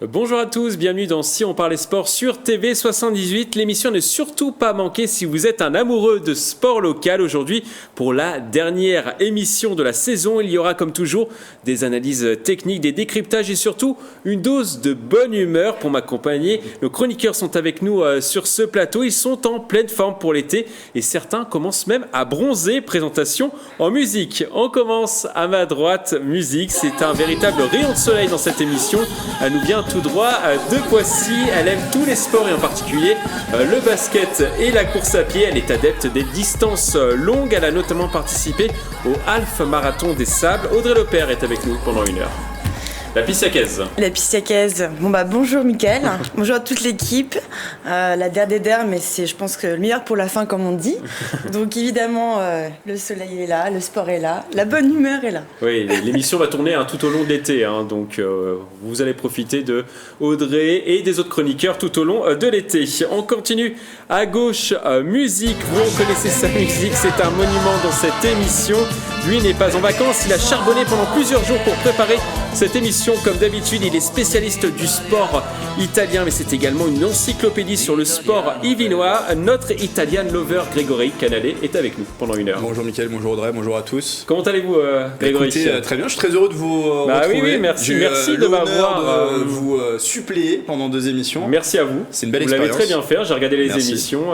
Bonjour à tous, bienvenue dans Si on parlait sport sur TV78. L'émission n'est surtout pas manquée si vous êtes un amoureux de sport local. Aujourd'hui, pour la dernière émission de la saison, il y aura comme toujours des analyses techniques, des décryptages et surtout une dose de bonne humeur pour m'accompagner. Nos chroniqueurs sont avec nous sur ce plateau. Ils sont en pleine forme pour l'été et certains commencent même à bronzer. Présentation en musique. On commence à ma droite, musique. C'est un véritable rayon de soleil dans cette émission. Elle nous vient tout droit de Poissy. Elle aime tous les sports et en particulier le basket et la course à pied. Elle est adepte des distances longues. Elle a notamment participé au Half Marathon des Sables. Audrey Lepère est avec nous pendant une heure. La Pissiacaise. La Pissiacaise. Bonjour Mickaël, bonjour à toute l'équipe. La der des der, mais c'est je pense que le meilleur pour la fin comme on dit. Donc évidemment, le soleil est là, le sport est là, la bonne humeur est là. Oui, l'émission va tourner tout au long de l'été, donc vous allez profiter de Audrey et des autres chroniqueurs tout au long de l'été. On continue à gauche, musique. Vous connaissez sa musique, c'est un monument dans cette émission. Lui n'est pas en vacances, il a charbonné pendant plusieurs jours pour préparer cette émission. Comme d'habitude, il est spécialiste du sport italien, mais c'est également une encyclopédie sur le sport yvinois. Notre Italian lover Grégory Canale est avec nous pendant une heure. Bonjour Mickaël, bonjour Audrey, bonjour à tous. Comment allez-vous Grégory? Écoutez, très bien, je suis très heureux de vous retrouver. Oui, merci de m'avoir de vous suppléer pendant 2 émissions. Merci à vous. C'est une belle expérience. Vous l'avez très bien fait, j'ai regardé les émissions.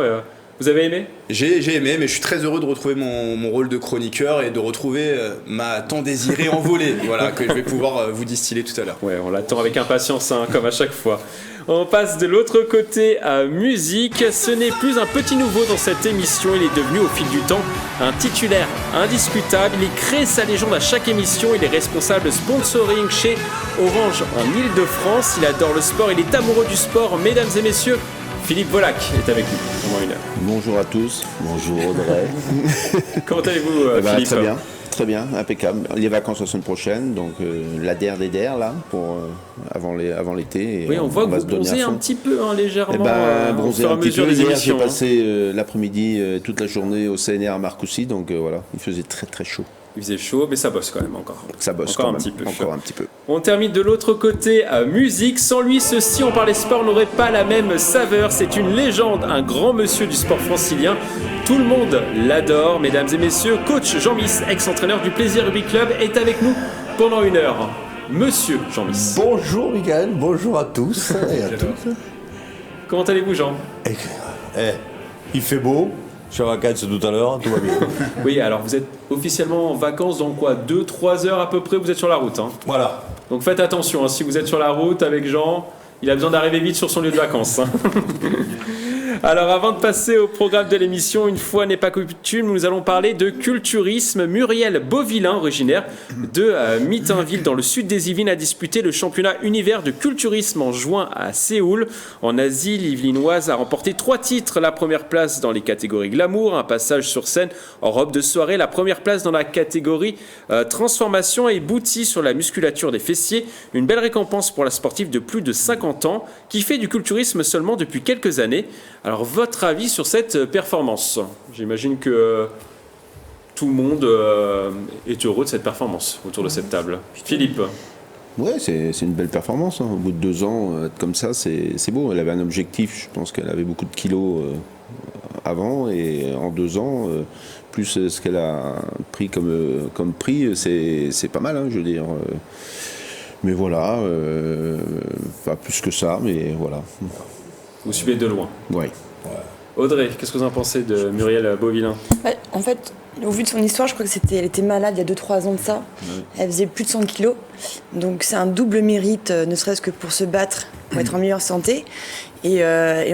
Vous avez aimé? J'ai aimé, mais je suis très heureux de retrouver mon rôle de chroniqueur et de retrouver ma tant désirée envolée, voilà, que je vais pouvoir vous distiller tout à l'heure. Ouais, on l'attend avec impatience, comme à chaque fois. On passe de l'autre côté à musique. Ce n'est plus un petit nouveau dans cette émission. Il est devenu au fil du temps un titulaire indiscutable. Il crée sa légende à chaque émission. Il est responsable sponsoring chez Orange en Ile-de-France. Il adore le sport. Il est amoureux du sport. Mesdames et messieurs, Philippe Volac est avec nous pendant une heure. Bonjour à tous, bonjour Audrey. Comment allez-vous Philippe? Très bien, impeccable. Les vacances la semaine prochaine, donc la der des der là, pour, avant l'été. Oui, on voit que vous bronzez un petit peu, légèrement. Bronzer un petit peu. Hier, j'ai passé l'après-midi toute la journée au CNR à Marcoussis, donc voilà, il faisait très très chaud. Il faisait chaud, mais ça bosse quand même encore. Ça bosse encore quand un même, petit peu. Encore un petit peu. On termine de l'autre côté à musique. Sans lui, Si on parlait sport n'aurait pas la même saveur. C'est une légende, un grand monsieur du sport francilien. Tout le monde l'adore, mesdames et messieurs. Coach Jean-Miss, ex-entraîneur du Plaisir Rugby Club, est avec nous pendant une heure. Monsieur Jean-Miss. Bonjour Mickaël, bonjour à tous et à toutes. Comment allez-vous Jean? Il fait beau. Je suis en vacances tout à l'heure, tout va bien. Oui, alors vous êtes officiellement en vacances dans quoi? 2-3 heures à peu près, vous êtes sur la route. Voilà. Donc faites attention, si vous êtes sur la route avec Jean, il a besoin d'arriver vite sur son lieu de vacances. Alors avant de passer au programme de l'émission, une fois n'est pas coutume, nous allons parler de culturisme. Muriel Beauvillain, originaire de Mitainville dans le sud des Yvelines, a disputé le championnat univers de culturisme en juin à Séoul. En Asie, l'Yvelinoise a remporté 3 titres. La première place dans les catégories glamour, un passage sur scène en robe de soirée, la première place dans la catégorie transformation et boutie sur la musculature des fessiers. Une belle récompense pour la sportive de plus de 50 ans qui fait du culturisme seulement depuis quelques années. Alors, votre avis sur cette performance? J'imagine que tout le monde est heureux de cette performance autour de cette table. Philippe? Ouais, c'est une belle performance. Au bout de 2 ans, être comme ça, c'est beau. Elle avait un objectif, je pense qu'elle avait beaucoup de kilos avant, et en 2 ans, plus ce qu'elle a pris comme prix, c'est pas mal, je veux dire. Mais voilà, pas plus que ça, mais voilà. Vous suivez de loin. Oui. Audrey, qu'est-ce que vous en pensez de Muriel Beauvillain? En fait, au vu de son histoire, je crois que elle était malade il y a 2-3 ans de ça. Oui. Elle faisait plus de 100 kilos. Donc c'est un double mérite, ne serait-ce que pour se battre, pour être en meilleure santé. Et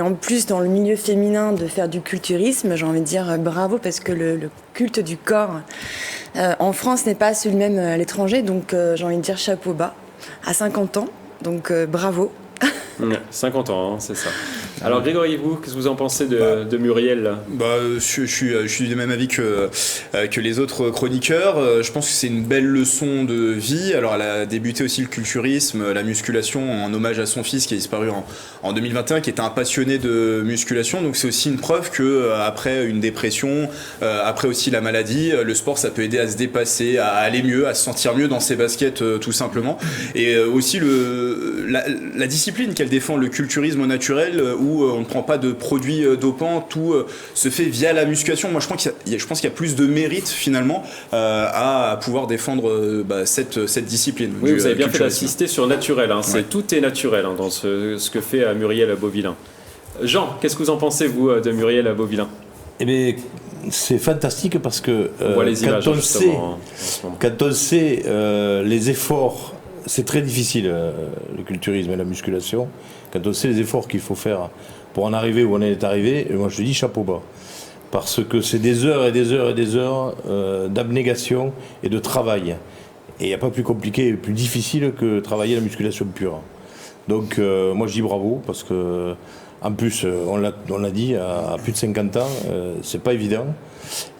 en plus, dans le milieu féminin, de faire du culturisme, j'ai envie de dire bravo, parce que le culte du corps en France n'est pas celui même à l'étranger. Donc j'ai envie de dire chapeau bas. À 50 ans, donc bravo. 50 ans, c'est ça. Alors Grégory, vous, qu'est-ce que vous en pensez de Muriel là ? Je suis du même avis que les autres chroniqueurs. Je pense que c'est une belle leçon de vie. Alors elle a débuté aussi le culturisme, la musculation, en hommage à son fils qui a disparu en 2021, qui était un passionné de musculation. Donc c'est aussi une preuve que après une dépression, après aussi la maladie, le sport ça peut aider à se dépasser, à aller mieux, à se sentir mieux dans ses baskets tout simplement. Et aussi la discipline qu'elle défend, le culturisme au naturel, où on ne prend pas de produits dopants, tout se fait via la musculation. Moi je pense qu'il y a plus de mérite finalement à pouvoir défendre cette discipline. Oui, vous avez bien fait d'insister sur naturel, hein. Ouais. Tout est naturel hein, dans ce que fait Muriel Beauvillain. Jean, qu'est-ce que vous en pensez vous de Muriel Beauvillain ? Eh bien, c'est fantastique parce que On voit les images, justement, en ce moment. quand on sait les efforts, c'est très difficile le culturisme et la musculation. Quand on sait les efforts qu'il faut faire pour en arriver où on est arrivé, moi je dis chapeau bas. Parce que c'est des heures et des heures et des heures d'abnégation et de travail. Et il n'y a pas plus compliqué et plus difficile que travailler la musculation pure. Donc moi je dis bravo parce que en plus on l'a dit à plus de 50 ans, c'est pas évident.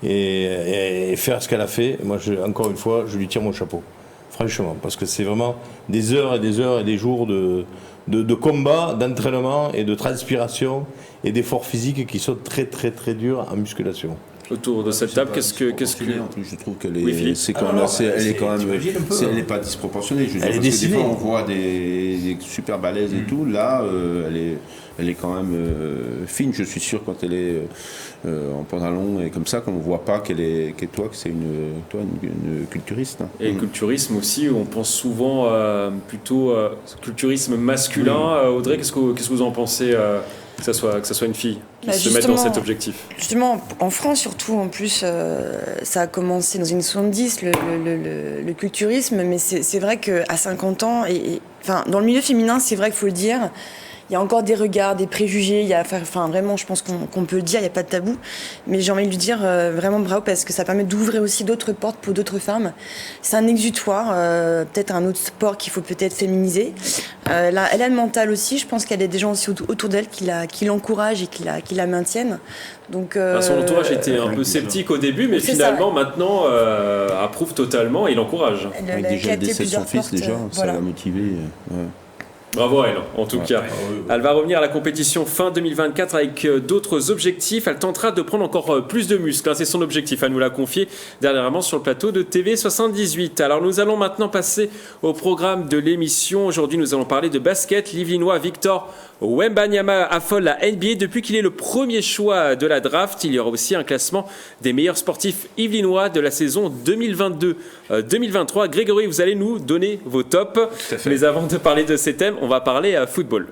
Et faire ce qu'elle a fait, moi encore une fois je lui tire mon chapeau. Franchement, parce que c'est vraiment des heures et des heures et des jours de combat, d'entraînement et de transpiration et d'efforts physiques qui sont très très très durs en musculation. Autour de cette table, qu'est-ce que En plus, je trouve qu'elle Oui, est, Philippe. c'est quand même assez, elle est quand même, elle n'est pas disproportionnée. Je veux dire, Elle est parce que dessinée. des fois, on voit des super balèzes et tout. Là, elle est quand même fine. Je suis sûr quand elle est en pantalon et comme ça, qu'on ne voit pas que c'est une culturiste. Hein. Et le culturisme aussi, on pense souvent plutôt culturisme masculin. Audrey, qu'est-ce que vous en pensez que ça soit une fille qui se mette dans cet objectif ? Justement, en France surtout, en plus, ça a commencé dans les années 70, le culturisme, mais c'est vrai qu'à 50 ans, enfin, dans le milieu féminin, c'est vrai qu'il faut le dire, il y a encore des regards, des préjugés, vraiment, je pense qu'on peut le dire, il n'y a pas de tabou, mais j'ai envie de lui dire vraiment bravo parce que ça permet d'ouvrir aussi d'autres portes pour d'autres femmes. C'est un exutoire, peut-être un autre sport qu'il faut peut-être féminiser. Elle a le mental aussi, je pense qu'elle a des gens aussi autour d'elle qui l'encouragent et qui la maintiennent. Donc, son entourage était un peu sceptique au début, mais finalement, maintenant, approuve totalement et l'encourage. Avec déjà le décès de son fils, ça l'a motivé. Ouais. Bravo à elle, en tout cas. Elle va revenir à la compétition fin 2024 avec d'autres objectifs. Elle tentera de prendre encore plus de muscles. C'est son objectif. Elle nous l'a confié dernièrement sur le plateau de TV78. Alors nous allons maintenant passer au programme de l'émission. Aujourd'hui, nous allons parler de basket. L'Yvelinois Victor Wembanyama affole la NBA depuis qu'il est le premier choix de la draft. Il y aura aussi un classement des meilleurs sportifs yvelinois de la saison 2022-2023. Grégory, vous allez nous donner vos tops. Mais avant de parler de ces thèmes, on va parler football.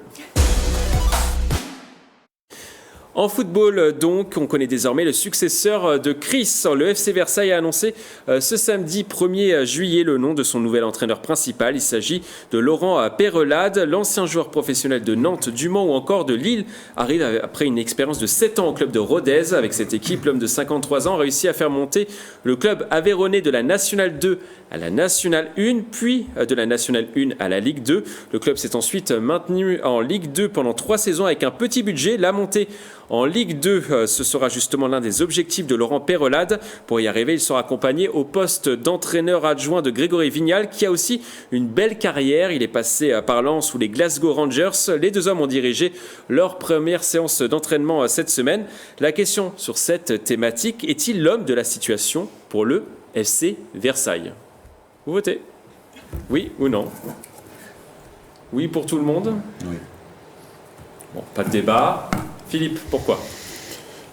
En football, donc, on connaît désormais le successeur de Chris. Le FC Versailles a annoncé ce samedi 1er juillet le nom de son nouvel entraîneur principal. Il s'agit de Laurent Peyrelade, l'ancien joueur professionnel de Nantes, du Mans ou encore de Lille. Arrive après une expérience de 7 ans au club de Rodez. Avec cette équipe, l'homme de 53 ans a réussi à faire monter le club aveyronnais de la Nationale 2 à la Nationale 1, puis de la Nationale 1 à la Ligue 2. Le club s'est ensuite maintenu en Ligue 2 pendant 3 saisons avec un petit budget. La montée en Ligue 2, ce sera justement l'un des objectifs de Laurent Peyrelade. Pour y arriver, il sera accompagné au poste d'entraîneur adjoint de Grégory Vignal, qui a aussi une belle carrière. Il est passé par Lens ou les Glasgow Rangers. Les deux hommes ont dirigé leur première séance d'entraînement cette semaine. La question sur cette thématique, est-il l'homme de la situation pour le FC Versailles ? Vous votez ? Oui ou non ? Oui pour tout le monde ? Oui. Bon, pas de débat. Philippe, pourquoi ?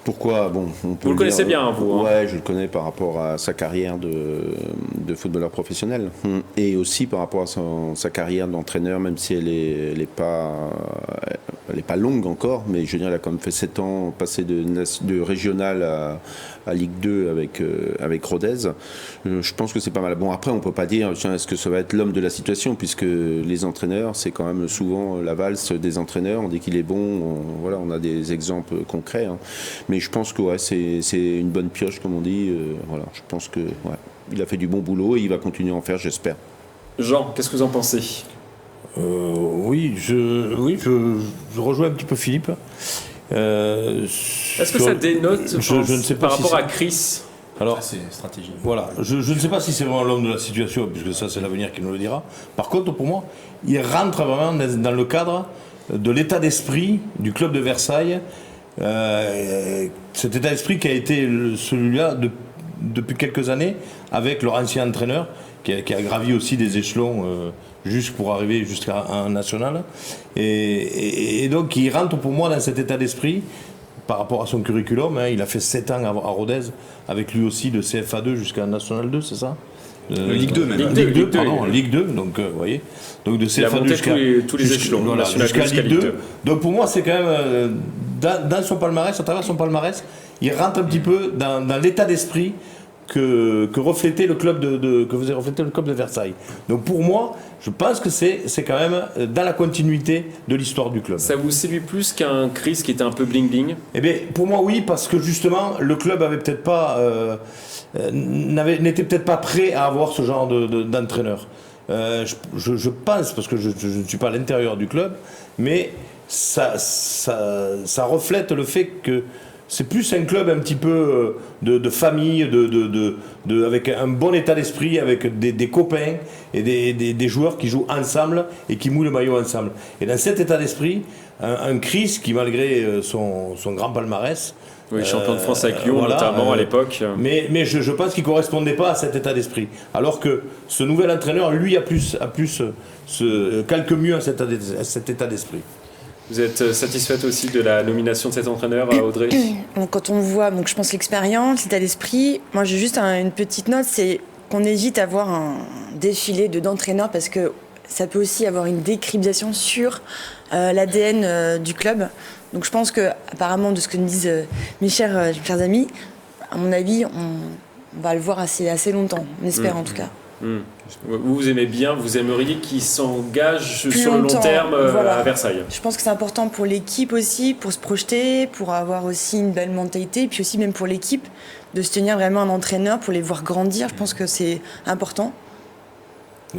Pourquoi ? Bon, on peut vous le connaissez dire, bien, vous. Ouais, je le connais par rapport à sa carrière de footballeur professionnel et aussi par rapport à sa carrière d'entraîneur, même si elle est pas longue encore, mais je veux dire, elle a quand même fait 7 ans, passé de régional à Ligue 2 avec Rodez. Je pense que c'est pas mal. Bon, après, on peut pas dire, tiens, est-ce que ça va être l'homme de la situation, puisque les entraîneurs, c'est quand même souvent la valse des entraîneurs. Dès qu'il est bon, on a des exemples concrets. Hein. Mais je pense que c'est une bonne pioche, comme on dit. Je pense que il a fait du bon boulot et il va continuer à en faire, j'espère. Jean, qu'est-ce que vous en pensez ? Oui, je rejoins un petit peu Philippe. Est-ce que ça dénote je ne sais pas par si rapport c'est- à Chris? Alors, C'est stratégie. voilà, je ne sais pas si c'est vraiment l'homme de la situation, puisque ça c'est l'avenir qui nous le dira. Par contre, pour moi, il rentre vraiment dans le cadre de l'état d'esprit du club de Versailles. Cet état d'esprit qui a été celui-là depuis quelques années avec leur ancien entraîneur, qui a gravi aussi des échelons juste pour arriver jusqu'à un national. Et donc il rentre pour moi dans cet état d'esprit. Par rapport à son curriculum, il a fait 7 ans à Rodez, avec lui aussi de CFA2 jusqu'à National 2, c'est ça Ligue 2 même. Ligue 2, pardon, oui. Ligue 2, donc vous voyez. Donc de Il a CFA2 monté tous les échelons, voilà, National jusqu'à 2 jusqu'à Ligue Ligue 2. 2. Donc pour moi, c'est quand même, dans son palmarès, à travers son palmarès, il rentre un petit peu dans l'état d'esprit que reflétait le club que faisait refléter le club de Versailles. Donc pour moi, je pense que c'est quand même dans la continuité de l'histoire du club. Ça vous séduit plus qu'un Chris qui était un peu bling-bling? Eh bien, pour moi, oui, parce que justement, le club avait peut-être pas, n'était peut-être pas prêt à avoir ce genre d'entraîneur. Je pense, parce que je ne suis pas à l'intérieur du club, mais ça reflète le fait que c'est plus un club un petit peu de famille, avec un bon état d'esprit, avec des copains et des joueurs qui jouent ensemble et qui mouillent le maillot ensemble. Et dans cet état d'esprit, un Chris qui, malgré son grand palmarès, Oui, champion de France avec Lyon voilà, notamment à l'époque. mais je pense qu'il ne correspondait pas à cet état d'esprit. Alors que ce nouvel entraîneur, lui, calque mieux à cet état d'esprit. Vous êtes satisfaite aussi de la nomination de cet entraîneur, Audrey? Donc, quand on voit, donc, je pense l'expérience, l'état d'esprit, moi j'ai juste une petite note, c'est qu'on évite à avoir un défilé d'entraîneurs parce que ça peut aussi avoir une décryptation sur l'ADN du club. Donc je pense que, apparemment, de ce que nous disent mes chers amis, à mon avis, on va le voir assez longtemps, on espère en tout cas. Vous aimez bien, vous aimeriez qu'il s'engage Plus sur le long longtemps, terme voilà. à Versailles. Je pense que c'est important pour l'équipe aussi, pour se projeter, pour avoir aussi une belle mentalité, puis aussi même pour l'équipe, de se tenir vraiment un entraîneur, pour les voir grandir. Je pense que c'est important.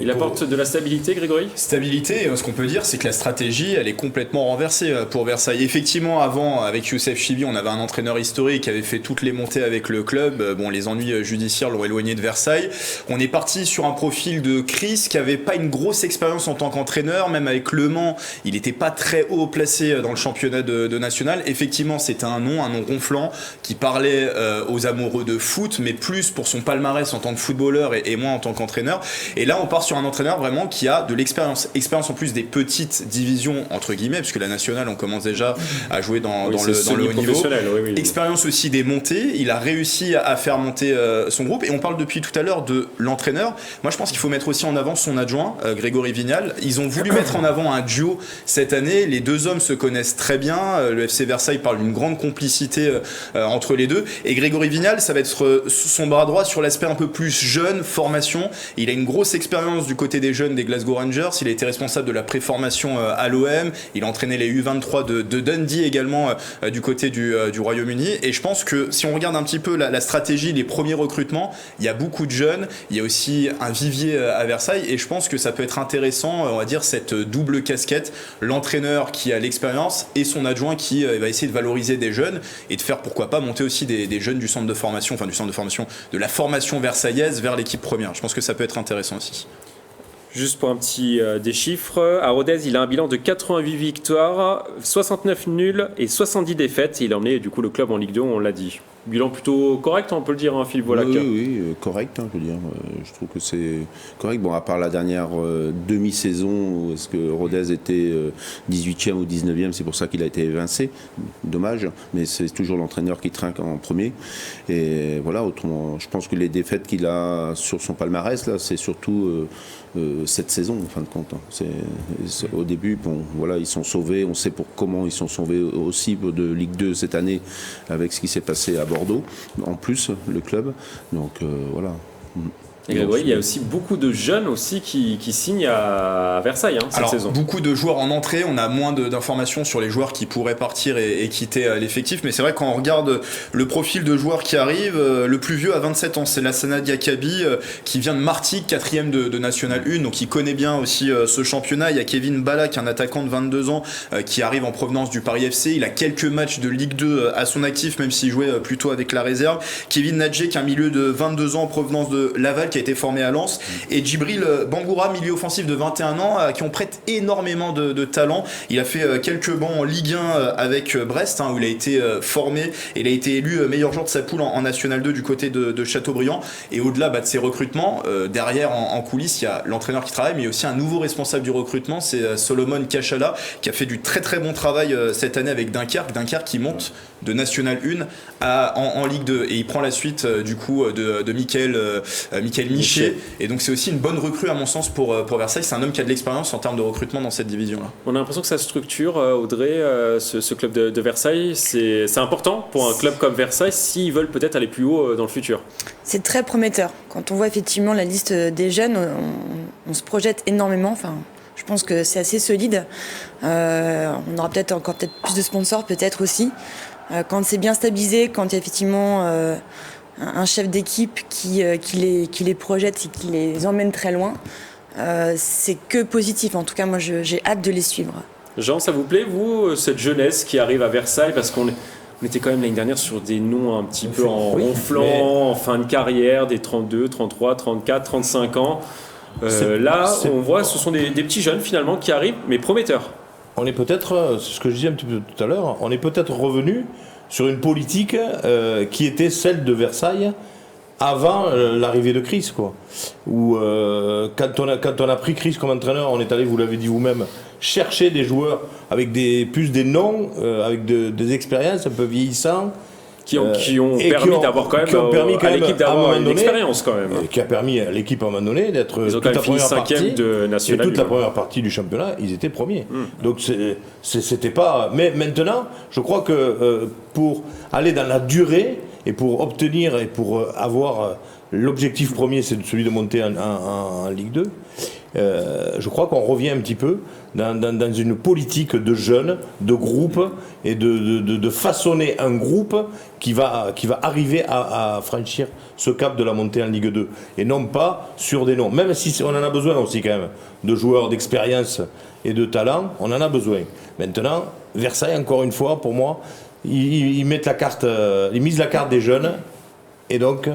Il apporte de la stabilité, Grégory? Stabilité, ce qu'on peut dire, c'est que la stratégie, elle est complètement renversée pour Versailles. Effectivement, avant, avec Youssef Chibi, on avait un entraîneur historique qui avait fait toutes les montées avec le club. Bon, les ennuis judiciaires l'ont éloigné de Versailles. On est parti sur un profil de Chris qui avait pas une grosse expérience en tant qu'entraîneur, même avec Le Mans, il n'était pas très haut placé dans le championnat de national. Effectivement, c'était un nom ronflant qui parlait aux amoureux de foot, mais plus pour son palmarès en tant que footballeur et moins en tant qu'entraîneur. Et là, on part sur un entraîneur vraiment qui a de l'expérience en plus des petites divisions entre guillemets, puisque la nationale on commence déjà à jouer dans le haut niveau. Oui. Expérience aussi des montées, il a réussi à faire monter son groupe. Et on parle depuis tout à l'heure de l'entraîneur. Moi je pense qu'il faut mettre aussi en avant son adjoint Grégory Vignal. Ils ont voulu mettre en avant un duo cette année. Les deux hommes se connaissent très bien. Le FC Versailles parle d'une grande complicité entre les deux. Et Grégory Vignal, ça va être son bras droit sur l'aspect un peu plus jeune, formation. Il a une grosse expérience du côté des jeunes des Glasgow Rangers. Il a été responsable de la préformation à l'OM. Il a entraîné les U23 de Dundee également du côté du Royaume-Uni. Et je pense que si on regarde un petit peu la stratégie, les premiers recrutements, il y a beaucoup de jeunes. Il y a aussi un vivier à Versailles. Et je pense que ça peut être intéressant, on va dire, cette double casquette. L'entraîneur qui a l'expérience et son adjoint qui va essayer de valoriser des jeunes et de faire, pourquoi pas, monter aussi des jeunes du centre de formation, de la formation versaillaise vers l'équipe première. Je pense que ça peut être intéressant aussi. Juste pour un petit des chiffres, à Rodez, il a un bilan de 88 victoires, 69 nuls et 70 défaites. Il a emmené du coup le club en Ligue 2, on l'a dit. Bilan plutôt correct, on peut le dire, hein, Philippe Volac. Oui, correct, je veux dire. Je trouve que c'est correct. Bon, à part la dernière demi-saison où est-ce que Rodez était 18e ou 19e, c'est pour ça qu'il a été évincé. Dommage, mais c'est toujours l'entraîneur qui trinque en premier. Et voilà, autrement, je pense que les défaites qu'il a sur son palmarès, là, c'est surtout cette saison, en fin de compte. C'est au début, bon, voilà, ils sont sauvés. On sait comment ils sont sauvés aussi de Ligue 2 cette année avec ce qui s'est passé à Bordeaux, en plus, le club. Donc voilà. Et Grégory, il y a aussi beaucoup de jeunes aussi qui signent à Versailles cette saison. Beaucoup de joueurs en entrée, on a moins d'informations sur les joueurs qui pourraient partir et quitter l'effectif, mais c'est vrai quand on regarde le profil de joueurs qui arrivent, le plus vieux à 27 ans, c'est Lassana Diakabi qui vient de Martigues, 4e de National 1, donc il connaît bien aussi ce championnat. Il y a Kevin Bala qui est un attaquant de 22 ans qui arrive en provenance du Paris FC, il a quelques matchs de Ligue 2 à son actif, même s'il jouait plutôt avec la réserve. Kevin Nadje qui est un milieu de 22 ans en provenance de Laval, qui a été formé à Lens, et Djibril Bangoura, milieu offensif de 21 ans, qui on prête énormément de talent. Il a fait quelques bancs en Ligue 1 avec Brest, où il a été formé, et il a été élu meilleur joueur de sa poule en National 2 du côté de Châteaubriand. Et au-delà de ces recrutements, derrière en coulisses, il y a l'entraîneur qui travaille, mais il y a aussi un nouveau responsable du recrutement, c'est Solomon Kachala, qui a fait du très très bon travail cette année avec Dunkerque qui monte de National 1 en Ligue 2, et il prend la suite du coup de Michael Michet, et donc c'est aussi une bonne recrue à mon sens pour Versailles. C'est un homme qui a de l'expérience en termes de recrutement dans cette division-là. On a l'impression que ça structure, Audrey, ce club de Versailles, c'est important pour un club comme Versailles s'ils veulent peut-être aller plus haut dans le futur. C'est très prometteur. Quand on voit effectivement la liste des jeunes, on se projette énormément. Enfin, je pense que c'est assez solide. On aura peut-être plus de sponsors, peut-être aussi. Quand c'est bien stabilisé, quand il y a effectivement un chef d'équipe qui les projette et qui les emmène très loin, c'est que positif. En tout cas, moi, j'ai hâte de les suivre. Jean, ça vous plaît, vous, cette jeunesse qui arrive à Versailles? Parce qu'on était quand même l'année dernière sur des noms un petit peu en ronflant, en fin de carrière, des 32, 33, 34, 35 ans. On voit, ce sont des petits jeunes finalement qui arrivent, mais prometteurs. On est peut-être, c'est ce que je disais un petit peu tout à l'heure, on est peut-être revenu sur une politique qui était celle de Versailles avant l'arrivée de Chris, quoi. Où quand on a pris Chris comme entraîneur, on est allé, vous l'avez dit vous-même, chercher des joueurs avec plus des noms, avec des expériences un peu vieillissants. Qui ont permis d'avoir quand même à l'équipe d'avoir une expérience quand même. Qui a permis à l'équipe à un moment donné d'être toute la première partie de National. Et toute la première partie du championnat, ils étaient premiers. Donc c'était pas. Mais maintenant, je crois que pour aller dans la durée et pour obtenir et pour avoir l'objectif premier, c'est celui de monter en Ligue 2. Je crois qu'on revient un petit peu dans une politique de jeunes, de groupes, et de façonner un groupe qui va arriver à franchir ce cap de la montée en Ligue 2, et non pas sur des noms. Même si on en a besoin aussi quand même, de joueurs d'expérience et de talent, on en a besoin. Maintenant, Versailles, encore une fois, pour moi, ils mettent ils misent la carte des jeunes, et donc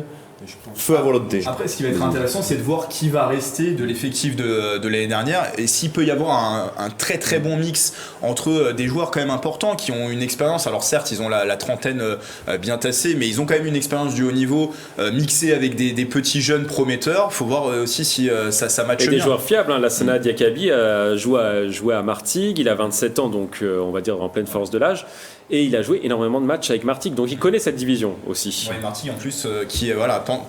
feu à volonté. Après, ce qui va être intéressant, c'est de voir qui va rester de l'effectif de l'année dernière, et s'il peut y avoir un très très bon mix entre des joueurs quand même importants qui ont une expérience. Alors certes, ils ont la trentaine bien tassée, mais ils ont quand même une expérience du haut niveau mixée avec des petits jeunes prometteurs. Faut voir aussi si ça matche bien. Et des joueurs fiables. Lassana Diakabi a joué à Martigues, il a 27 ans, donc on va dire en pleine force de l'âge. Et il a joué énormément de matchs avec Martigues, donc il connaît cette division aussi. Ouais, Martigues en plus, qui est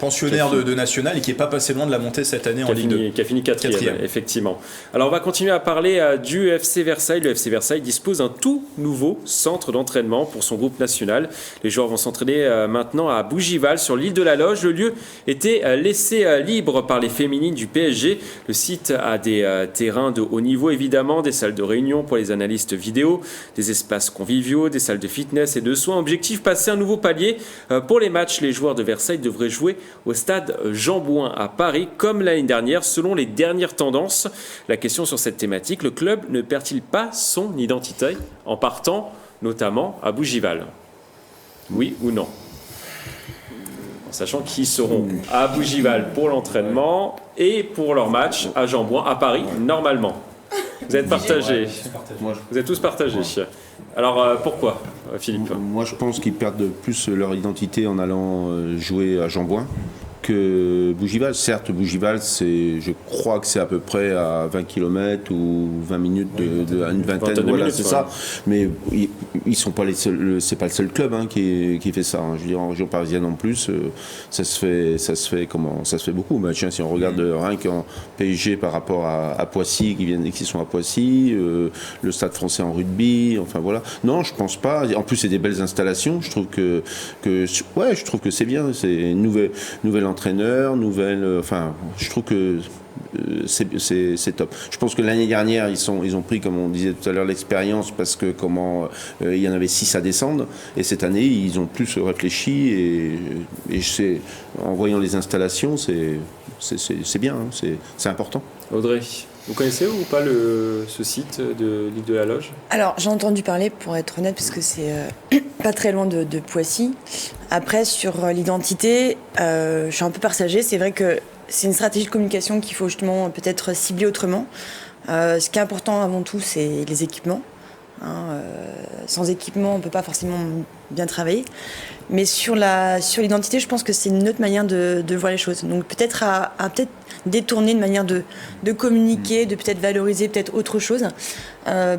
pensionnaire de National et qui est pas passé loin de la montée cette année en Ligue 2. Qui a fini 4e, effectivement. Alors on va continuer à parler du FC Versailles. Le FC Versailles dispose d'un tout nouveau centre d'entraînement pour son groupe national. Les joueurs vont s'entraîner maintenant à Bougival, sur l'île de la Loge. Le lieu était laissé libre par les féminines du PSG. Le site a des terrains de haut niveau, évidemment, des salles de réunion pour les analystes vidéo, des espaces conviviaux, des salles de fitness et de soins. Objectif, passer un nouveau palier. Pour les matchs, les joueurs de Versailles devraient jouer au stade Jean Bouin à Paris, comme l'année dernière, selon les dernières tendances. La question sur cette thématique, le club ne perd-il pas son identité en partant notamment à Bougival? Oui ou non? En sachant qu'ils seront à Bougival pour l'entraînement et pour leur match à Jean Bouin à Paris, normalement. Vous êtes partagés. Vous êtes tous partagés. Alors pourquoi, Philippe? Moi je pense qu'ils perdent plus leur identité en allant jouer à Jean Bouin que Bougival. Certes, Bougival, je crois que c'est à peu près à 20 km ou 20 minutes, une vingtaine, voilà, c'est ça. Mais ils sont pas les seuls, c'est pas le seul club qui fait ça. Je veux dire, en région parisienne en plus, ça se fait beaucoup. Bah, tiens, si on regarde rien qu'en PSG par rapport à Poissy, qui sont à Poissy, le Stade Français en rugby, enfin voilà. Non, je pense pas. En plus, c'est des belles installations. Je trouve que c'est bien. C'est nouvel entraîneur, je trouve que c'est top. Je pense que l'année dernière, ils ont pris, comme on disait tout à l'heure, l'expérience parce que il y en avait 6 à descendre. Et cette année, ils ont plus réfléchi et en voyant les installations, c'est bien, c'est important. Audrey, vous connaissez ou pas ce site de l'île de la Loge? Alors, j'ai entendu parler, pour être honnête, parce que c'est pas très loin de Poissy. Après, sur l'identité, je suis un peu partagée. C'est vrai que c'est une stratégie de communication qu'il faut justement peut-être cibler autrement. Ce qui est important avant tout, c'est les équipements. Sans équipement, on ne peut pas forcément bien travailler. Mais sur l'identité, je pense que c'est une autre manière de voir les choses. Donc peut-être à détourner une manière de communiquer, de peut-être valoriser peut-être autre chose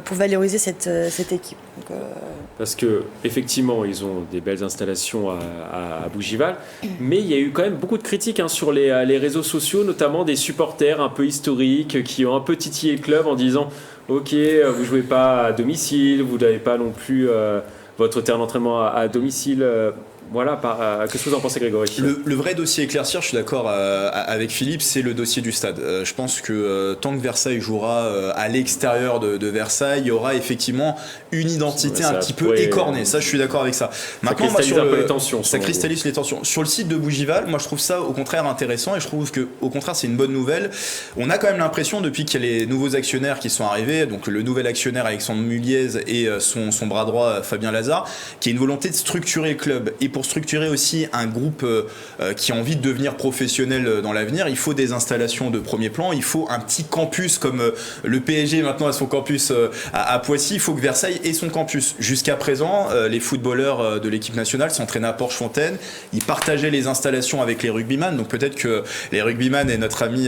pour valoriser cette équipe. Donc, Parce que effectivement, ils ont des belles installations à Bougival, mais il y a eu quand même beaucoup de critiques sur les réseaux sociaux, notamment des supporters un peu historiques qui ont un peu titillé le club en disant ok, vous jouez pas à domicile, vous n'avez pas non plus votre terrain d'entraînement à domicile. Voilà, qu'est-ce que vous en pensez, Grégory? Le vrai dossier éclaircir, je suis d'accord avec Philippe, c'est le dossier du stade. Je pense que tant que Versailles jouera à l'extérieur de Versailles, il y aura effectivement une identité un petit peu écornée. Ça, je suis d'accord avec ça. Maintenant, ça cristallise un peu les tensions. Ça cristallise les tensions. Sur le site de Bougival, moi, je trouve ça au contraire intéressant et je trouve que au contraire, c'est une bonne nouvelle. On a quand même l'impression, depuis qu'il y a les nouveaux actionnaires qui sont arrivés, donc le nouvel actionnaire Alexandre Muliez et son bras droit Fabien Lazare, qui a une volonté de structurer le club. Et pour structurer aussi un groupe qui a envie de devenir professionnel dans l'avenir, il faut des installations de premier plan, il faut un petit campus comme le PSG maintenant a son campus à Poissy, il faut que Versailles ait son campus. Jusqu'à présent, les footballeurs de l'équipe nationale s'entraînaient à Porchefontaine, ils partageaient les installations avec les rugbyman, donc peut-être que les rugbyman et notre ami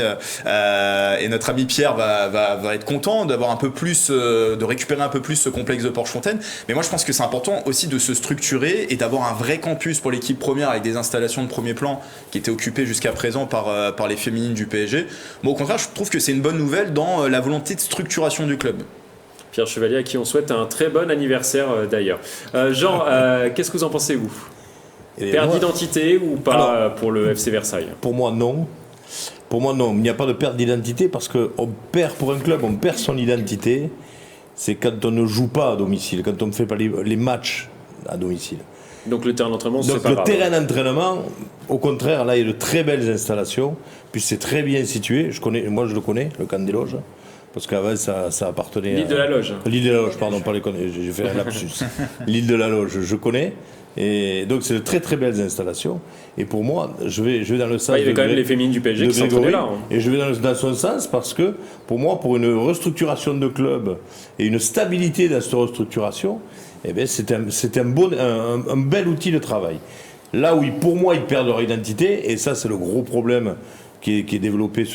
Pierre va être content d'avoir un peu plus, de récupérer un peu plus ce complexe de Porchefontaine, mais moi je pense que c'est important aussi de se structurer et d'avoir un vrai campus pour l'équipe première avec des installations de premier plan qui étaient occupées jusqu'à présent par les féminines du PSG. Bon, au contraire, je trouve que c'est une bonne nouvelle dans la volonté de structuration du club. Pierre Chevalier, à qui on souhaite un très bon anniversaire d'ailleurs. Jean, qu'est-ce que vous en pensez, vous? Perte d'identité ou pas pour le FC Versailles? Pour moi, non. Pour moi, non. Il n'y a pas de perte d'identité parce qu'on perd, pour un club, on perd son identité. C'est quand on ne joue pas à domicile, quand on ne fait pas les matchs à domicile. Donc le terrain d'entraînement, c'est Donc pas le grave. terrain d'entraînement, au contraire, là il y a de très belles installations, puis c'est très bien situé. Moi je le connais, le camp des loges, parce qu'avant ça appartenait L'île de la Loge. L'île de la Loge, pardon, pas les connais, j'ai fait un lapsus. L'île de la Loge, je connais. Et donc c'est de très très belles installations. Et pour moi, je vais dans le sens. Il y avait quand même les féminines du PSG qui s'entraînaient là. Et je vais dans son sens parce que pour moi, pour une restructuration de club et une stabilité dans cette restructuration, eh bien, c'est un bel outil de travail. Là où pour moi ils perdent leur identité, et ça c'est le gros problème qui est développé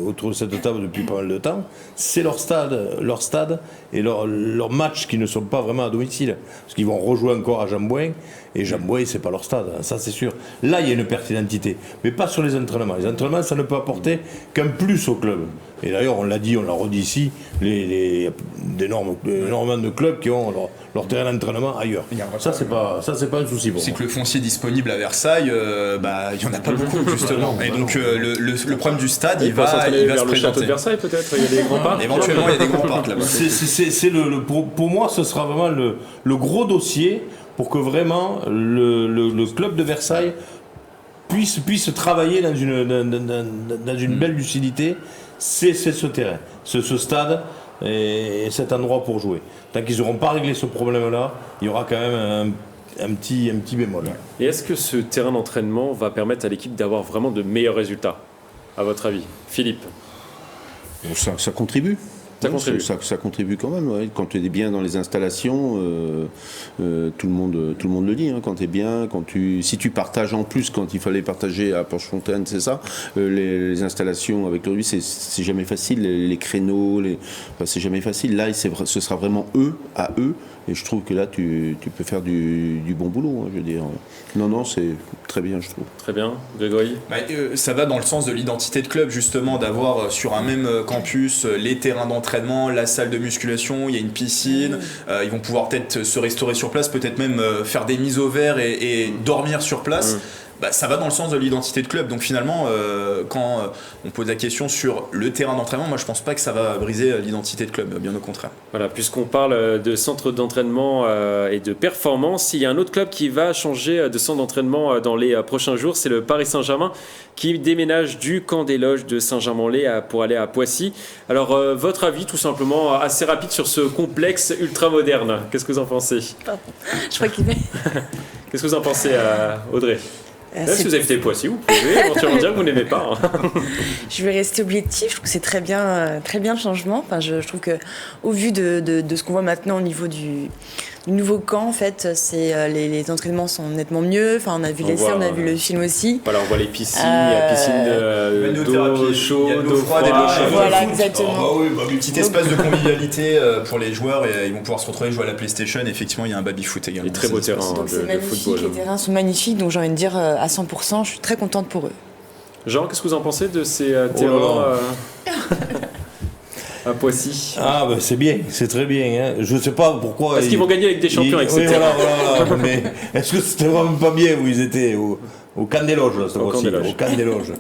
autour de cette table depuis pas mal de temps, c'est leur stade et leurs matchs qui ne sont pas vraiment à domicile. Parce qu'ils vont rejouer encore à Jambouin, et Jambouin c'est pas leur stade, ça c'est sûr. Là il y a une perte d'identité, mais pas sur les entraînements. Les entraînements ça ne peut apporter qu'un plus au club. Et d'ailleurs on l'a dit, on l'a redit ici, énormément de clubs qui ont leur terrain d'entraînement ailleurs. Ça c'est pas un souci pour moi. C'est que le foncier disponible à Versailles, il y en a pas beaucoup justement. Et donc le problème du stade, il va se le château de présenter. Versailles peut-être. Il y a des grands parcs. Éventuellement, il y a des grands parcs là-bas. Pour moi, ce sera vraiment le gros dossier pour que vraiment le club de Versailles puisse travailler dans une belle lucidité. C'est ce terrain, ce stade et cet endroit pour jouer. Tant qu'ils n'auront pas réglé ce problème-là, il y aura quand même un petit bémol. Et est-ce que ce terrain d'entraînement va permettre à l'équipe d'avoir vraiment de meilleurs résultats, à votre avis? Philippe? Ça contribue. Ça contribue. Ça contribue quand même. Ouais. Quand tu es bien dans les installations, tout le monde le dit. Hein. Quand tu es bien, si tu partages en plus, quand il fallait partager à Porchefontaine, c'est ça. Les installations avec le rugby, c'est jamais facile. Les créneaux, c'est jamais facile. Là, ce sera vraiment eux à eux. Et je trouve que là, tu peux faire du bon boulot, hein, je veux dire. Non, c'est très bien, je trouve. Très bien. Grégory ? Ça va dans le sens de l'identité de club, justement, d'avoir sur un même campus les terrains d'entraînement, la salle de musculation, il y a une piscine. Ils vont pouvoir peut-être se restaurer sur place, peut-être même faire des mises au vert et dormir sur place. Ça va dans le sens de l'identité de club. Donc finalement, quand on pose la question sur le terrain d'entraînement, moi je pense pas que ça va briser l'identité de club, bien au contraire. Voilà, puisqu'on parle de centre d'entraînement et de performance, il y a un autre club qui va changer de centre d'entraînement dans les prochains jours, c'est le Paris Saint-Germain qui déménage du camp des loges de Saint-Germain-en-Laye pour aller à Poissy. Alors votre avis tout simplement assez rapide sur ce complexe ultra moderne, qu'est-ce que vous en pensez ? Je crois qu'il Qu'est-ce que vous en pensez Audrey ? Si vous évitez Poissy, vous pouvez éventuellement dire que vous n'aimez pas. Je vais rester objectif. Je trouve que c'est très bien le changement. Enfin, je trouve que au vu de ce qu'on voit maintenant au niveau du nouveau camp, en fait, les entraînements sont nettement mieux. Enfin, on a vu les scènes, on a vu le film aussi. Voilà, on voit les piscines, il y a piscine d'eau chaude, d'eau froide, voilà, exactement. Un petit espace de convivialité pour les joueurs et ils vont pouvoir se retrouver jouer à la PlayStation. Effectivement, il y a un baby-foot également. Et très beau terrain de football. Les terrains sont magnifiques, donc j'ai envie de dire à 100%, je suis très contente pour eux. Jean, qu'est-ce que vous en pensez de ces terrains à Poissy? C'est bien, c'est très bien. Hein. Je ne sais pas pourquoi. Est-ce qu'ils vont gagner avec des champions, etc. Oui, voilà. Mais est-ce que c'était vraiment pas bien où ils étaient au camp des loges, cette fois-ci, au camp des loges.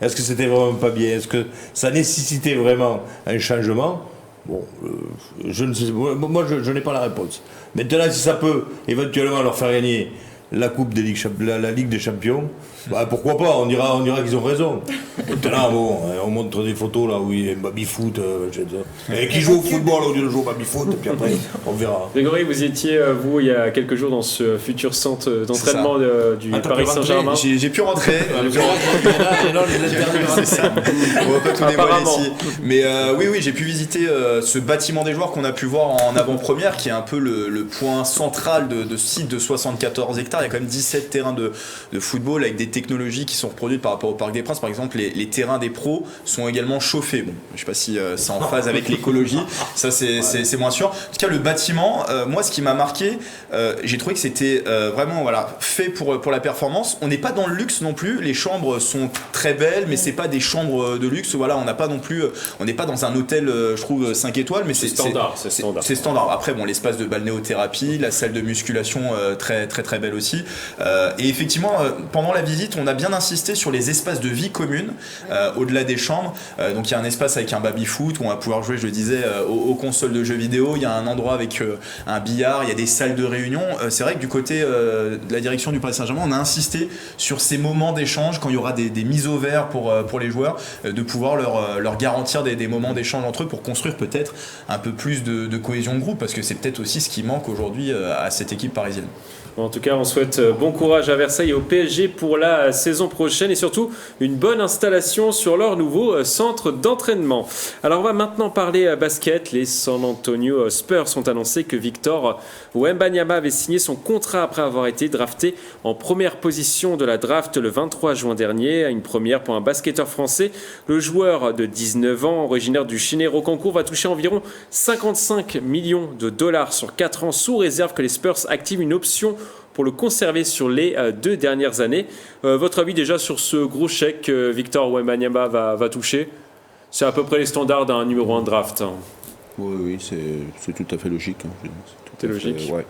Est-ce que c'était vraiment pas bien? Est-ce que ça nécessitait vraiment un changement? Je ne sais. Moi, je n'ai pas la réponse. Maintenant, si ça peut éventuellement leur faire gagner la Coupe des Ligues, la Ligue des Champions, pourquoi pas, on dira qu'ils ont raison. Maintenant, on montre des photos là où il y a un baby-foot, et qui joue au football au lieu de jouer au baby-foot, et puis après, on verra. Grégory, vous étiez, il y a quelques jours dans ce futur centre d'entraînement du Paris Saint-Germain. J'ai pu rentrer. C'est ça. On va pas tout dévoiler ici. Mais oui, j'ai pu visiter ce bâtiment des joueurs qu'on a pu voir en avant-première, qui est un peu le point central de ce site de 74 hectares. Il y a quand même 17 terrains de football avec des technologies qui sont reproduites par rapport au Parc des Princes. Par exemple, les terrains des pros sont également chauffés. Bon, je sais pas si c'est en phase avec l'écologie, ça c'est moins sûr. En tout cas, le bâtiment, moi ce qui m'a marqué, j'ai trouvé que c'était vraiment fait pour la performance. On n'est pas dans le luxe non plus, les chambres sont très belles, mais c'est pas des chambres de luxe. Voilà, on n'est pas dans un hôtel, je trouve 5 étoiles, mais c'est standard. C'est standard. Après, l'espace de balnéothérapie, la salle de musculation très très très belle aussi. Et effectivement, pendant la visite, on a bien insisté sur les espaces de vie commune au-delà des chambres. Donc il y a un espace avec un baby-foot où on va pouvoir jouer, je le disais, aux consoles de jeux vidéo. Il y a un endroit avec un billard, il y a des salles de réunion. C'est vrai que du côté de la direction du Paris Saint-Germain, on a insisté sur ces moments d'échange quand il y aura des mises au vert pour les joueurs, de pouvoir leur garantir des moments d'échange entre eux pour construire peut-être un peu plus de cohésion de groupe, parce que c'est peut-être aussi ce qui manque aujourd'hui à cette équipe parisienne. En tout cas, on souhaite bon courage à Versailles et au PSG pour la saison prochaine et surtout une bonne installation sur leur nouveau centre d'entraînement. Alors on va maintenant parler basket. Les San Antonio Spurs ont annoncé que Victor Wembanyama avait signé son contrat après avoir été drafté en première position de la draft le 23 juin dernier. Une première pour un basketteur français. Le joueur de 19 ans, originaire du Chénet-Rocancourt, va toucher environ 55 millions de dollars sur 4 ans sous réserve que les Spurs activent une option pour le conserver sur les 2 dernières années. Votre avis déjà sur ce gros chèque que Victor Wembanyama va toucher? C'est à peu près les standards d'un numéro 1 draft. Oui, c'est tout à fait logique. C'est logique. Ouais.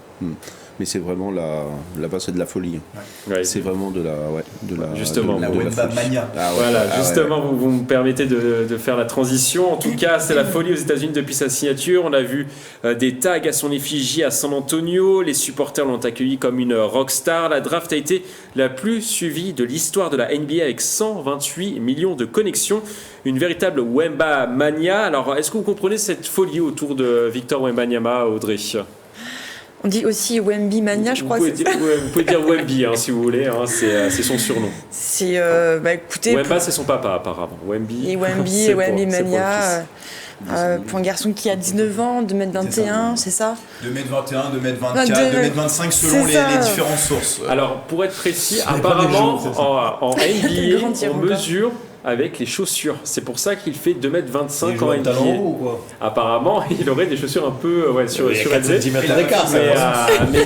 Mais c'est vraiment là-bas, c'est de la folie. Ouais, c'est vraiment de la justement, la Wembamania. Justement, vous me permettez de faire la transition. En tout cas, c'est la folie aux États-Unis depuis sa signature. On a vu des tags à son effigie à San Antonio. Les supporters l'ont accueilli comme une rockstar. La draft a été la plus suivie de l'histoire de la NBA avec 128 millions de connexions. Une véritable Wembamania. Alors, est-ce que vous comprenez cette folie autour de Victor Wembanyama, Audrey? On dit aussi Wemby Mania, je crois. Vous pouvez dire Wemby si vous voulez, c'est son surnom. Écoutez. Wemba, c'est son papa apparemment. Wemby. Et Wemby Mania. pour un garçon qui a 19 ans, 2m21, c'est ça? 2m21, 2m24, Non, 2m25 selon c'est les ça. différentes sources. Alors, pour être précis, pas des apparemment, jours, c'est ça. en NBA, Grandir on encore. mesure avec les chaussures. C'est pour ça qu'il fait 2m25 Les en joueurs de talent NBA. ou quoi? Apparemment, il aurait des chaussures un peu sur Il y a 4 élevé. cm Et la d'écart, ça Mais, va. mais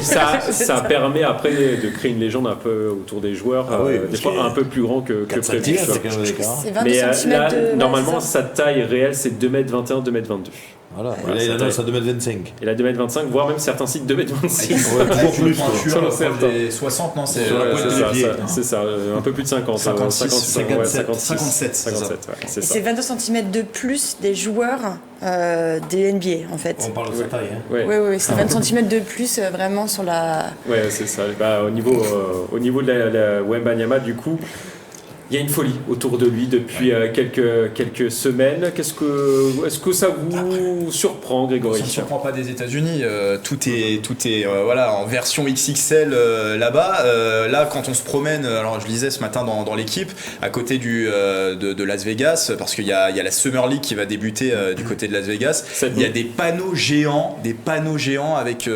ça permet après de créer une légende un peu autour des joueurs, Ah oui, des parce fois que un peu plus grand que 4 prévu. cm, tu vois. c'est quand même d'écart. C'est 22 Mais cm là, de. normalement, c'est ça. sa taille réelle, c'est 2m21, 2m22. Voilà, Voilà, là, il ça annonce taille. à 2m25. Il a 2m25, voire même certains sites 2m26. Ouais, toujours plus, quoi. Selon Pointure, certains. des 60, non, c'est Ouais, la pointe c'est de ça, pied. c'est ça, un peu plus de 50. 56, 55, ouais, 57, 56, 57, 57, ouais, c'est Et ça. c'est 22 cm de plus des joueurs des NBA en fait. On parle de sa taille. Hein. Ouais. Oui, c'est 20 cm de plus vraiment sur la. Ouais, c'est ça. Bah, au niveau de la Wembanyama, du coup, il y a une folie autour de lui depuis quelques semaines. Est-ce que ça vous surprend, Grégory? Ça ne surprend pas des États-Unis. Tout est voilà, en version XXL là-bas. Là, quand on se promène, alors je lisais ce matin dans l'équipe, à côté de Las Vegas, parce qu'il y a la Summer League qui va débuter du côté de Las Vegas. Il y a des panneaux géants avec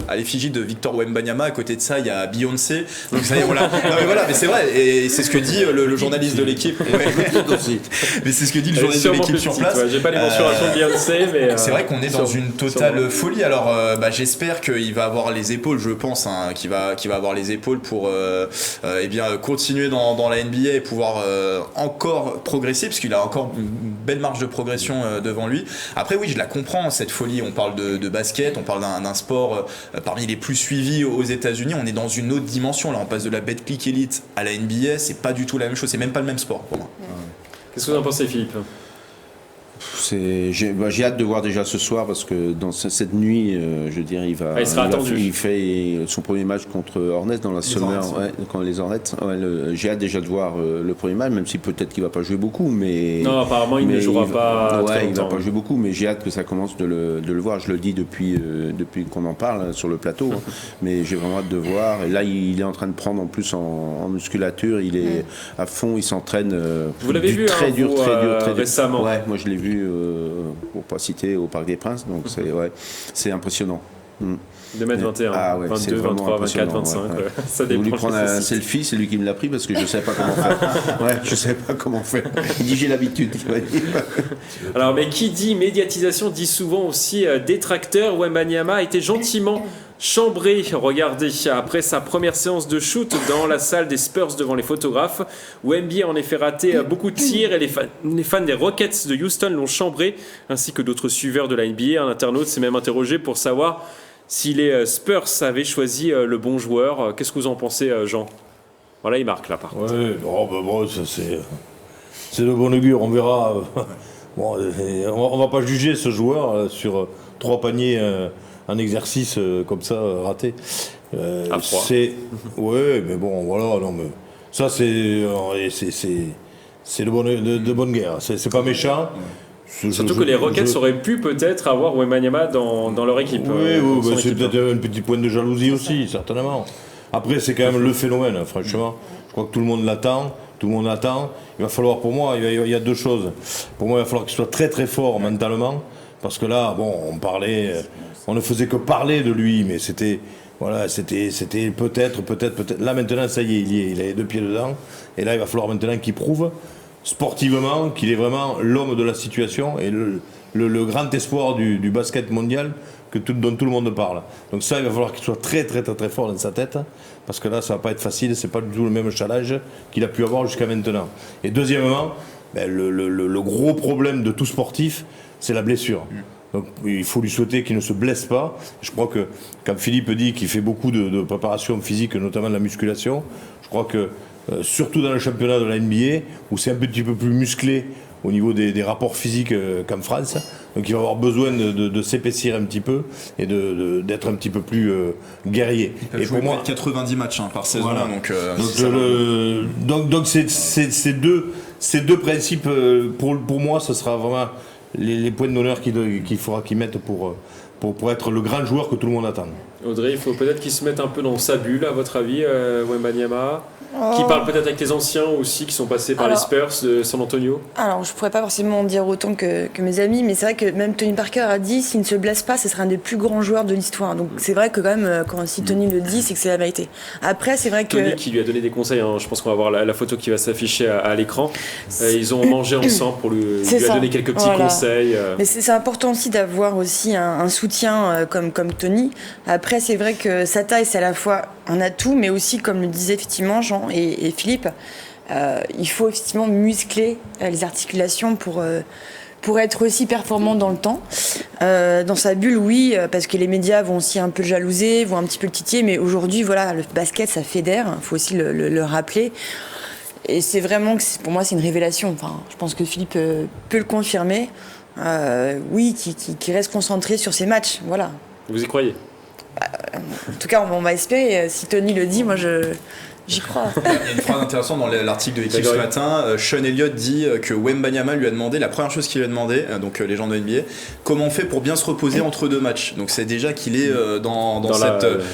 à l'effigie de Victor Wembanyama. À côté de ça, il y a Beyoncé. Donc ça y est, voilà. Non, mais voilà, mais c'est vrai. Et c'est ce que dit le journaliste de l'équipe. Mais c'est ce que dit le journaliste de l'équipe sur place. J'ai pas les mensurations de Beyoncé, mais C'est vrai qu'on est dans une totale sûrement. folie. Alors, j'espère qu'il va avoir les épaules, je pense, qu'il va avoir les épaules pour eh bien, continuer dans la NBA et pouvoir encore progresser, parce qu'il a encore une belle marge de progression devant lui. Après, oui, je la comprends, cette folie. On parle de basket, on parle d'un sport parmi les plus suivis aux États-Unis. On est dans une autre dimension. Là, on passe de la Betclic Elite à la NBA. C'est pas du tout la même chose. C'est même pas le même sport pour moi. Qu'est-ce que vous en pensez, Philippe? J'ai hâte de voir déjà ce soir parce que dans cette nuit, je veux dire, Il sera attendu. il fait son premier match contre Hornets dans la Summer, Hornets, quand les Hornets. J'ai hâte déjà de voir le premier match, même si peut-être qu'il va pas jouer beaucoup, mais Non, apparemment, il ne jouera pas très Ouais, il va longtemps. pas jouer beaucoup, mais j'ai hâte que ça commence de le voir. Je le dis depuis qu'on en parle sur le plateau, hein. Mais j'ai vraiment hâte de voir. Et là, il est en train de prendre en plus en musculature. Il est à fond, il s'entraîne. Vous l'avez vu, très hein, dur, vous, très dur. récemment. Ouais, moi je l'ai vu, pour pas citer, au Parc des Princes. Donc c'est impressionnant. 2m21, Ah ouais, c'est 22, vraiment 23, 24, impressionnant, 25. ouais. Ça J'ai voulu dépend. prendre un selfie, c'est lui qui me l'a pris parce que je ne savais pas comment faire. Ouais, je savais pas comment faire. Il dit j'ai l'habitude. Alors, mais qui dit médiatisation dit souvent aussi détracteur. Wembanyama a été gentiment chambré, regardez, après sa première séance de shoot dans la salle des Spurs devant les photographes. Wemby a en effet raté beaucoup de tirs et les fans des Rockets de Houston l'ont chambré, ainsi que d'autres suiveurs de la NBA. Un internaute s'est même interrogé pour savoir si les Spurs avaient choisi le bon joueur. Qu'est-ce que vous en pensez, Jean? Voilà, il marque là par contre. Ouais, bon, ça c'est de bon augure, on verra. Bon, on va pas juger ce joueur sur 3 paniers en exercice comme ça raté. À froid. Ouais, mais bon, voilà, non mais ça c'est de bonne guerre. C'est pas méchant. Surtout que les Rockets auraient pu peut-être avoir Wembanyama dans leur équipe. Oui, dans son c'est équipe. peut-être un petit point de jalousie aussi, certainement. Après, c'est quand même le phénomène, hein, franchement. Je crois que tout le monde l'attend. Tout le monde attend. Il va falloir, pour moi, il y a 2 choses. Pour moi, il va falloir qu'il soit très très fort mentalement. Parce que là, bon, on ne faisait que parler de lui, mais c'était peut-être. Là, maintenant, ça y est, il a les 2 pieds dedans. Et là, il va falloir maintenant qu'il prouve sportivement qu'il est vraiment l'homme de la situation et le grand espoir du basket mondial dont tout le monde parle. Donc ça, il va falloir qu'il soit très très très très fort dans sa tête, parce que là, ça va pas être facile, c'est pas du tout le même challenge qu'il a pu avoir jusqu'à maintenant. Et deuxièmement, le gros problème de tout sportif, c'est la blessure. Donc il faut lui souhaiter qu'il ne se blesse pas. Je crois que, comme Philippe dit qu'il fait beaucoup de préparation physique, notamment de la musculation, je crois que surtout dans le championnat de la NBA, où c'est un petit peu plus musclé au niveau des rapports physiques qu'en France. Donc il va avoir besoin de s'épaissir un petit peu et d'être un petit peu plus guerrier. Et pour moi, 90 matchs par saison. Voilà. Donc, ces deux principes, pour moi, ce sera vraiment les points d'honneur qu'il faudra qu'ils mettent pour pour être le grand joueur que tout le monde attend. Audrey, il faut peut-être qu'il se mette un peu dans sa bulle, à votre avis, Wembanyama, qui parle peut-être avec les anciens aussi qui sont passés par les Spurs de San Antonio. Alors, je pourrais pas forcément en dire autant que mes amis, mais c'est vrai que même Tony Parker a dit s'il ne se blesse pas, ce sera un des plus grands joueurs de l'histoire. Donc c'est vrai que quand même, si Tony le dit, c'est que c'est la vérité. Après, c'est vrai que Tony qui lui a donné des conseils, hein. Je pense qu'on va voir la photo qui va s'afficher à l'écran. Ils ont mangé ensemble pour lui a donné quelques petits conseils. Mais c'est important aussi d'avoir aussi un soutien comme Tony. Après, c'est vrai que sa taille, c'est à la fois un atout, mais aussi, comme le disaient effectivement Jean et Philippe, il faut effectivement muscler les articulations pour être aussi performant dans le temps. Dans sa bulle, oui, parce que les médias vont aussi un peu le jalouser, vont un petit peu le titiller, mais aujourd'hui, voilà, le basket, ça fédère, il faut aussi le rappeler. Et c'est vraiment, pour moi, c'est une révélation. Enfin, je pense que Philippe peut le confirmer. Oui, qui reste concentré sur ses matchs, voilà. Vous y croyez ? En tout cas, on va espérer. Si Tony le dit, moi, j'y crois. Il y a une phrase intéressante dans l'article de l'équipe ce matin. Sean Elliott dit que Wembanyama lui a demandé, la première chose qu'il lui a demandé, donc les gens de NBA, comment on fait pour bien se reposer entre deux matchs. Donc c'est déjà qu'il est dans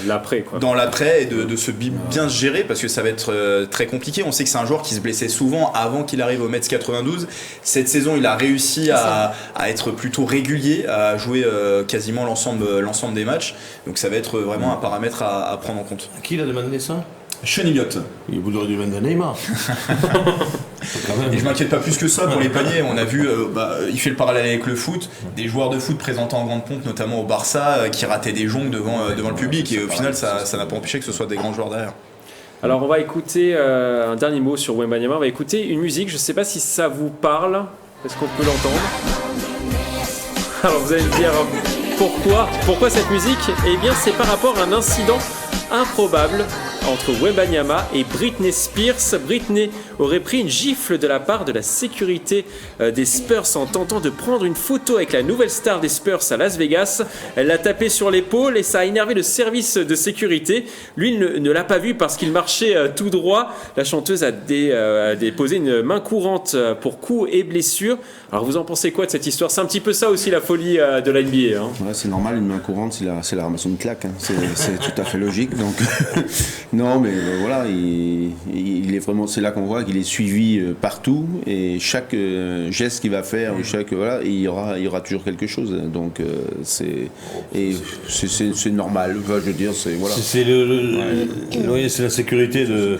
l'après, quoi. Dans l'après et de se bien se gérer parce que ça va être très compliqué. On sait que c'est un joueur qui se blessait souvent avant qu'il arrive au Mets 92. Cette saison, il a réussi à être plutôt régulier, à jouer quasiment l'ensemble des matchs. Donc ça va être vraiment un paramètre à prendre en compte. Qui l'a demandé ça ? Sean Elliott. Il voudrait du demander à Neymar. Et je m'inquiète pas plus que ça pour les paniers. On a vu, il fait le parallèle avec le foot, des joueurs de foot présentés en grande pompe, notamment au Barça, qui rataient des jongles devant le public. Et au final, ça n'a pas empêché que ce soit des grands joueurs derrière. Alors on va écouter un dernier mot sur Wembanyama. On va écouter une musique. Je ne sais pas si ça vous parle. Est-ce qu'on peut l'entendre ? Alors vous allez me dire pourquoi cette musique ? Eh bien c'est par rapport à un incident improbable entre Wembanyama et Britney Spears. Britney aurait pris une gifle de la part de la sécurité des Spurs en tentant de prendre une photo avec la nouvelle star des Spurs à Las Vegas. Elle l'a tapé sur l'épaule et ça a énervé le service de sécurité. Lui, il ne l'a pas vu parce qu'il marchait tout droit. La chanteuse a déposé une main courante pour coups et blessures. Alors vous en pensez quoi de cette histoire ? C'est un petit peu ça aussi la folie de la NBA. Hein. Ouais, c'est normal, une main courante, c'est la ramasse une claque. Hein. C'est tout à fait logique. Donc non, mais voilà, il est vraiment, c'est là qu'on voit qu'il est suivi partout et chaque geste qu'il va faire, il y aura toujours quelque chose. Donc c'est normal. Enfin, je veux dire, c'est voilà. C'est la sécurité de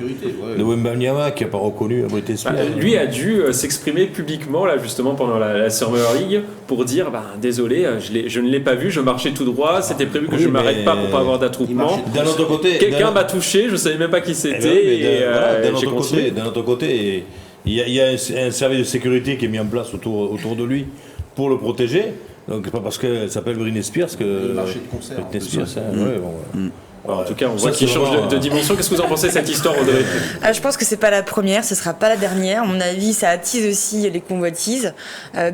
Wembanyama qui n'a pas reconnu Britney Spears. Lui a dû s'exprimer publiquement là justement pendant la Summer League pour dire désolé, je ne l'ai pas vu, je marchais tout droit, c'était prévu que je ne m'arrête pas pour pas avoir d'attroupement. D'un autre côté, quelqu'un m'a touché, je savais même pas qui c'était. D'un autre côté, il y a un service de sécurité qui est mis en place autour de lui pour le protéger. Donc c'est pas parce qu'elle s'appelle Britney Spears que Britney Spears. En tout cas, on voit qu'il change de dimension. Qu'est-ce que vous en pensez de cette histoire, Audrey ? Je pense que c'est pas la première, ce sera pas la dernière. À mon avis, ça attise aussi les convoitises.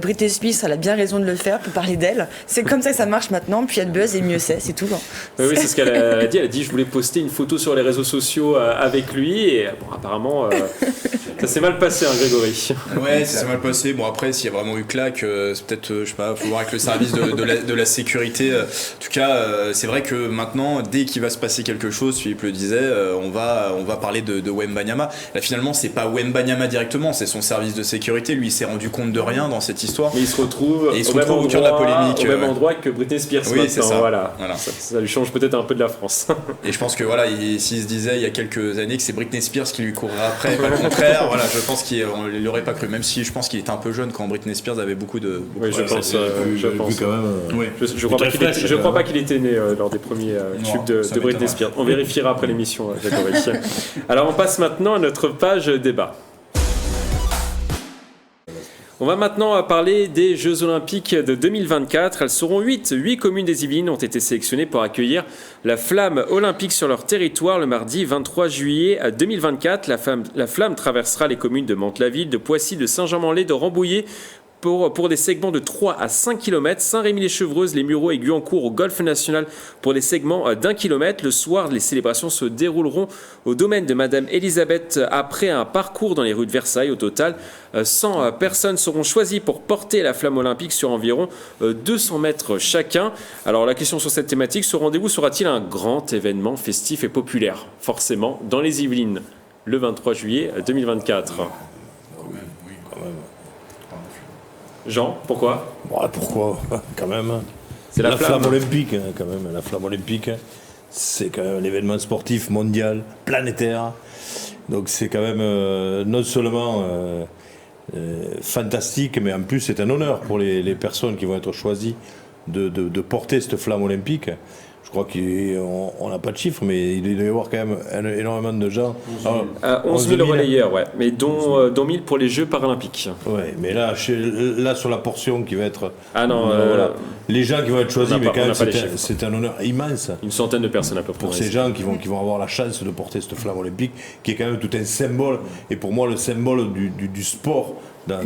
Britney Spears, elle a bien raison de le faire pour parler d'elle. C'est comme ça que ça marche maintenant. Puis il y a de buzz et mieux c'est tout. Oui, c'est ce qu'elle a dit. Elle a dit je voulais poster une photo sur les réseaux sociaux avec lui. Et apparemment, ça s'est mal passé, Grégory. Ouais, ça s'est mal passé. Bon, après, s'il y a vraiment eu claque, c'est peut-être, je sais pas, faut voir avec le service de la sécurité. En tout cas, c'est vrai que maintenant, dès qu'il va se passer quelque chose, Philippe le disait, on va parler de Wembanyama. Là, finalement, c'est pas Wembanyama directement, c'est son service de sécurité. Lui, il s'est rendu compte de rien dans cette histoire. Mais il se retrouve au cœur de la polémique. Au même endroit que Britney Spears. Oui, c'est ça. Voilà. Ça lui change peut-être un peu de la France. Et je pense que voilà, s'il se disait il y a quelques années que c'est Britney Spears qui lui courrait après, pas le contraire, voilà, je pense qu'il l'aurait pas cru. Même si je pense qu'il était un peu jeune quand Britney Spears avait beaucoup de. Oui, je pense quand même. Je crois pas qu'il était né lors des premiers tubes de Britney Spears. On vérifiera après l'émission, Grégory. Alors on passe maintenant à notre page débat. On va maintenant parler des Jeux Olympiques de 2024. Elles seront 8. 8 communes des Yvelines ont été sélectionnées pour accueillir la flamme olympique sur leur territoire le mardi 23 juillet 2024. La flamme traversera les communes de Mantes-la-Ville, de Poissy, de Saint-Jean-Manlé, de Rambouillet, pour des segments de 3 à 5 km, Saint-Rémy-les-Chevreuses, les Mureaux et Guyancourt au Golfe National pour des segments d'1 km. Le soir, les célébrations se dérouleront au domaine de Madame Elisabeth après un parcours dans les rues de Versailles. Au total, 100 personnes seront choisies pour porter la flamme olympique sur environ 200 mètres chacun. Alors la question sur cette thématique, ce rendez-vous sera-t-il un grand événement festif et populaire? Forcément, dans les Yvelines, le 23 juillet 2024. Jean, pourquoi? Pourquoi? Quand même. C'est la flamme olympique, quand même. La flamme olympique, c'est quand même un événement sportif mondial, planétaire. Donc c'est quand même non seulement fantastique, mais en plus c'est un honneur pour les personnes qui vont être choisies de porter cette flamme olympique. Je crois qu'on n'a pas de chiffres, mais il doit y avoir quand même énormément de gens. 11 000 relayeurs, ouais, mais dont 1000 pour les Jeux paralympiques. Ouais, mais là sur la portion qui va être... Ah non, les gens qui vont être choisis, mais quand même c'est un honneur immense. Une centaine de personnes à peu près. Pour ces gens qui vont avoir la chance de porter cette flamme olympique, qui est quand même tout un symbole, et pour moi le symbole du sport dans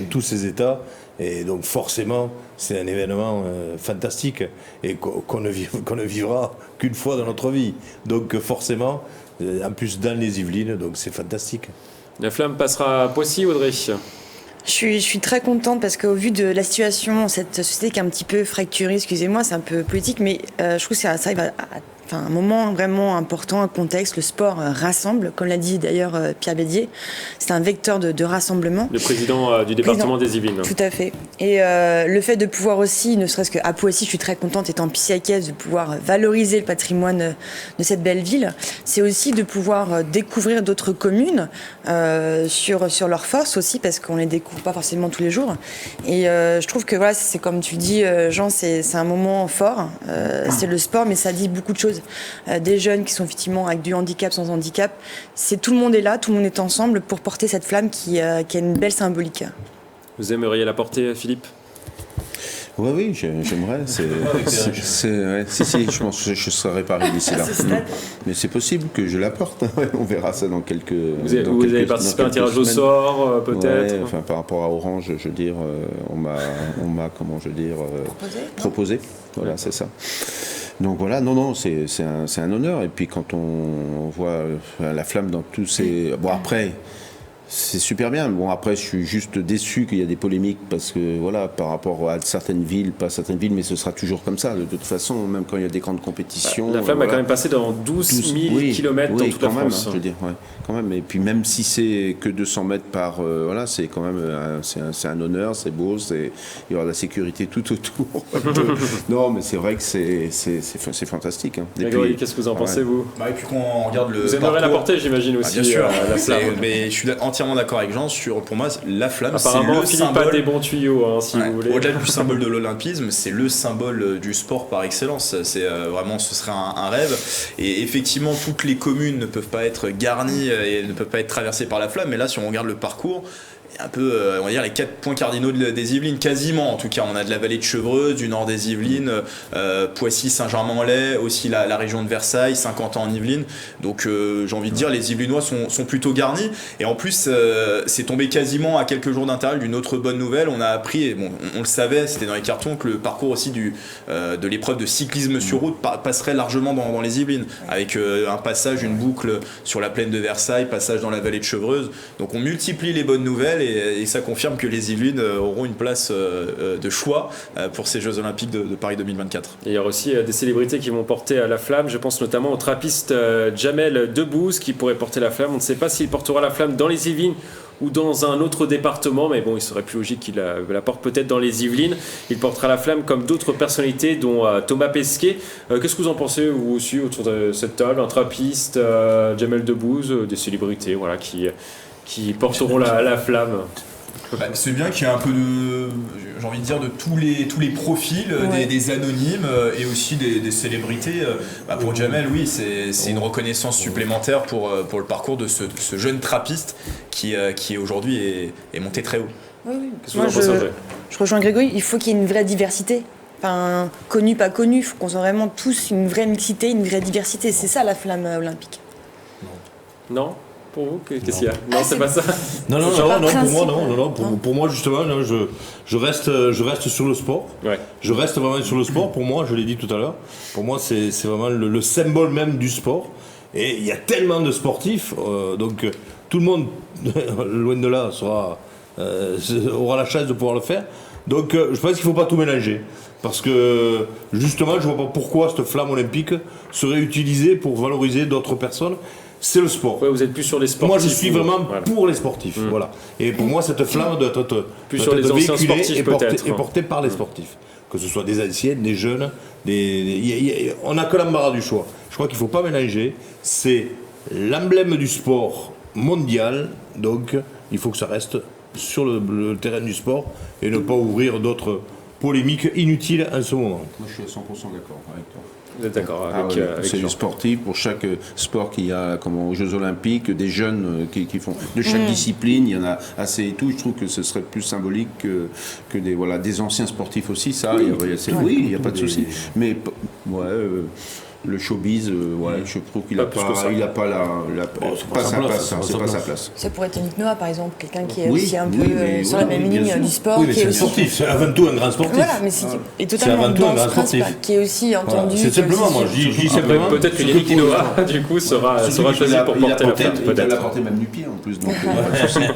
tous ces états. Et donc forcément, c'est un événement fantastique et qu'on ne vivra qu'une fois dans notre vie. Donc forcément, en plus dans les Yvelines, donc c'est fantastique. La flamme passera à Poissy, Audrey. Je suis très contente parce qu'au vu de la situation, cette société qui est un petit peu fracturée, excusez-moi, c'est un peu politique, mais je trouve que ça arrive à un moment vraiment important, un contexte. Le sport rassemble, comme l'a dit d'ailleurs Pierre Bédier. C'est un vecteur de rassemblement. Le président du département des Yvelines. Tout à fait. Et le fait de pouvoir aussi, ne serait-ce qu'à Poissy, je suis très contente, étant Piciacaise, de pouvoir valoriser le patrimoine de cette belle ville. C'est aussi de pouvoir découvrir d'autres communes sur leurs forces aussi, parce qu'on les découvre pas forcément tous les jours. Et je trouve que voilà, c'est comme tu le dis, Jean, c'est un moment fort. C'est le sport, mais ça dit beaucoup de choses. Des jeunes qui sont effectivement avec du handicap, sans handicap. Tout le monde est là, tout le monde est ensemble pour porter cette flamme qui a une belle symbolique. Vous aimeriez la porter, Philippe? Oui, j'aimerais. Si, je pense que je serai réparé d'ici là. Mais c'est possible que je la porte. On verra ça dans quelques. Vous avez participé à un tirage au sort, peut-être? Ouais, enfin, par rapport à Orange, je veux dire, on m'a, proposé. Voilà, c'est ça. Donc voilà, non, c'est un honneur. Et puis quand on voit la flamme dans tous ces... Bon, après, c'est super bien. Bon, après, je suis juste déçu qu'il y a des polémiques parce que, voilà, par rapport à certaines villes, pas certaines villes, mais ce sera toujours comme ça. De toute façon, même quand il y a des grandes compétitions... La flamme a quand même passé dans 12 000 km dans toute la France. Je veux dire, ouais, quand même. Et puis même si c'est que 200 mètres par... voilà, c'est quand même... c'est un honneur, c'est beau, il y aura de la sécurité tout autour. Non, mais c'est vrai que c'est fantastique. Hein. Grégory, qu'est-ce que vous en pensez, vous? Et puis quand on regarde le Vous aimeriez la porter, j'imagine, aussi, bien sûr, la flamme. Mais je suis entièrement d'accord avec Jean pour moi, la flamme, c'est apparemment, le Philippe symbole... a des bons tuyaux, hein, si vous voulez. Au-delà du symbole de l'olympisme, c'est le symbole du sport par excellence. C'est vraiment, ce serait un rêve. Et effectivement, toutes les communes ne peuvent pas être garnies et ne peuvent pas être traversées par la flamme. Mais là, si on regarde le parcours, un peu, on va dire, les 4 points cardinaux des Yvelines, quasiment en tout cas. On a de la vallée de Chevreuse, du nord des Yvelines, Poissy, Saint-Germain-en-Laye, aussi la région de Versailles, Saint-Quentin en Yvelines. Donc j'ai envie de dire, les Yvelinois sont plutôt garnis. Et en plus, c'est tombé quasiment à quelques jours d'intervalle d'une autre bonne nouvelle. On a appris, et bon, on le savait, c'était dans les cartons, que le parcours aussi de l'épreuve de cyclisme sur route passerait largement dans les Yvelines, avec un passage, une boucle sur la plaine de Versailles, passage dans la vallée de Chevreuse. Donc on multiplie les bonnes nouvelles. Et ça confirme que les Yvelines auront une place de choix pour ces Jeux Olympiques de Paris 2024. Et il y aura aussi des célébrités qui vont porter la flamme. Je pense notamment au trappiste Jamel Debbouze qui pourrait porter la flamme. On ne sait pas s'il portera la flamme dans les Yvelines ou dans un autre département, mais bon, il serait plus logique qu'il la porte peut-être dans les Yvelines. Il portera la flamme comme d'autres personnalités, dont Thomas Pesquet. Qu'est-ce que vous en pensez, vous aussi, autour de cette table? Un trappiste, Jamel Debbouze, des célébrités, voilà, qui porteront la flamme. C'est bien qu'il y ait un peu de, j'ai envie de dire, de tous les profils, des anonymes et aussi des célébrités. Pour Jamel, oui, c'est une reconnaissance supplémentaire pour le parcours de ce jeune trappiste qui aujourd'hui est monté très haut. Oui. Qu'est-ce que vous en pensez, André? Je rejoins Grégory, il faut qu'il y ait une vraie diversité. Enfin, connu, pas connu, il faut qu'on soit vraiment tous une vraie mixité, une vraie diversité. C'est ça la flamme olympique. Non? pour vous? Qu'est-ce qu'il y a? Non, c'est pas ça. Non, principe. pour moi justement, non, je reste sur le sport. Ouais. Je reste vraiment sur le sport. Pour moi, je l'ai dit tout à l'heure, pour moi c'est vraiment le symbole même du sport. Et il y a tellement de sportifs, donc tout le monde, loin de là, aura la chance de pouvoir le faire. Donc je pense qu'il ne faut pas tout mélanger. Parce que justement, je ne vois pas pourquoi cette flamme olympique serait utilisée pour valoriser d'autres personnes. C'est le sport. Ouais, vous êtes plus sur les sportifs. Moi, je suis vraiment voilà. pour les sportifs. Voilà. Et pour moi, cette flamme doit être Plus sur les anciens véhiculée sportifs, et portée, peut-être. et portée par les sportifs. Que ce soit des anciens, des jeunes, on n'a que l'embarras du choix. Je crois qu'il ne faut pas mélanger. C'est l'emblème du sport mondial, donc il faut que ça reste sur le terrain du sport et ne pas ouvrir d'autres polémiques inutiles en ce moment. Moi, je suis à 100% d'accord avec toi. Vous êtes d'accord Ah avec, ouais, avec c'est Jean. du sportif pour chaque sport qu'il y a comme aux Jeux Olympiques, des jeunes qui font de chaque discipline, il y en a assez et tout. Je trouve que ce serait plus symbolique que des anciens sportifs aussi. Ça, oui, il n'y a pas de souci. Mais le showbiz, je trouve qu'il n'a pas sa place. C'est pas sa place. Ça pourrait être Yannick Noah, par exemple, quelqu'un qui est Oui, aussi un oui, peu mais sur la voilà, même bien ligne sûr. du sport. Oui, mais qui c'est est un aussi... sportif, c'est avant tout un grand sportif. Voilà, mais est totalement avant tout un dans grand ce principe, sportif. qui est aussi entendu. C'est qui est aussi simplement, moi, sur- je dis Après, simplement. peut-être que Yannick Noah, du coup, sera choisi pour porter la flamme. Il a la Peut-être. portée même du pied en plus. Donc, pas de souci. Ouais.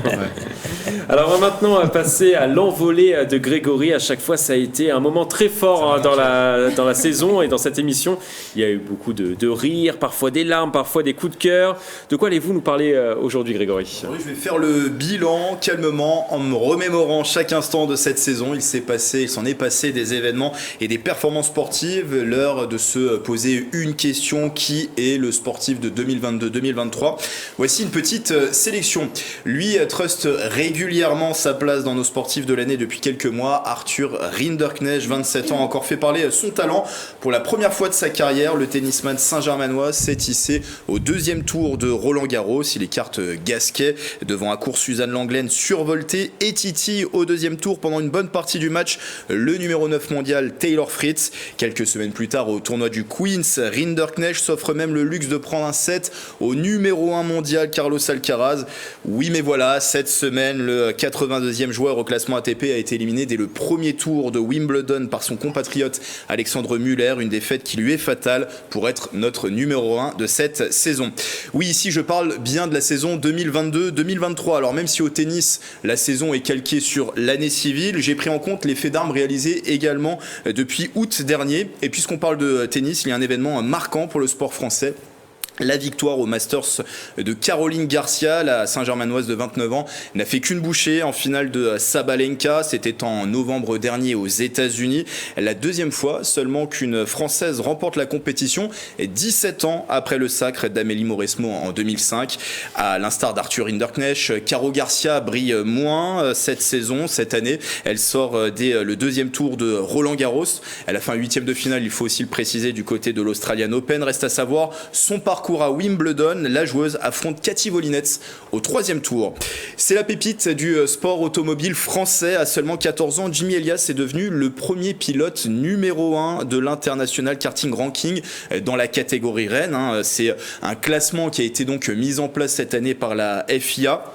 Alors, on va maintenant passer à l'envolée de Grégory. À chaque fois, ça a été un moment très fort dans la saison et dans cette émission. Il y a eu beaucoup de rires, parfois des larmes, parfois des coups de cœur. De quoi allez-vous nous parler aujourd'hui, Grégory? Oui, je vais faire le bilan calmement en me remémorant chaque instant de cette saison. Il s'en est passé des événements et des performances sportives. L'heure de se poser une question: qui est le sportif de 2022-2023? Voici une petite sélection. Lui truste régulièrement sa place dans nos sportifs de l'année depuis quelques mois. Arthur Rinderknecht, 27 ans, a encore fait parler son talent. Pour la première fois de sa carrière, le tennisman saint-germanois s'est hissé au deuxième tour de Roland-Garros. Il écarte Gasquet devant à court Suzanne Lenglen survoltée et titille au deuxième tour pendant une bonne partie du match le numéro 9 mondial Taylor Fritz. Quelques semaines plus tard, au tournoi du Queens, Rinderknecht s'offre même le luxe de prendre un set au numéro 1 mondial Carlos Alcaraz. Oui, mais voilà, cette semaine, le 82e joueur au classement ATP a été éliminé dès le premier tour de Wimbledon par son compatriote Alexandre Muller, une défaite qui lui est fatale pour être notre numéro 1 de cette saison. Oui, ici je parle bien de la saison 2022-2023. Alors même si au tennis la saison est calquée sur l'année civile, j'ai pris en compte les faits d'armes réalisés également depuis août dernier. Et puisqu'on parle de tennis, il y a un événement marquant pour le sport français. La victoire au Masters de Caroline Garcia, la Saint-Germanoise de 29 ans, n'a fait qu'une bouchée en finale de Sabalenka. C'était en novembre dernier aux États-Unis. La deuxième fois seulement qu'une Française remporte la compétition, 17 ans après le sacre d'Amélie Mauresmo en 2005. À l'instar d'Arthur Rinderknecht, Caro Garcia brille moins cette saison, cette année. Elle sort dès le deuxième tour de Roland-Garros. Elle a fait un huitième de finale, il faut aussi le préciser, du côté de l'Australian Open. Reste à savoir son parcours à Wimbledon. La joueuse affronte Cathy Volinets au troisième tour. C'est la pépite du sport automobile français. À seulement 14 ans, Jimmy Elias est devenu le premier pilote numéro 1 de l'International Karting Ranking dans la catégorie Rennes. C'est un classement qui a été donc mis en place cette année par la FIA.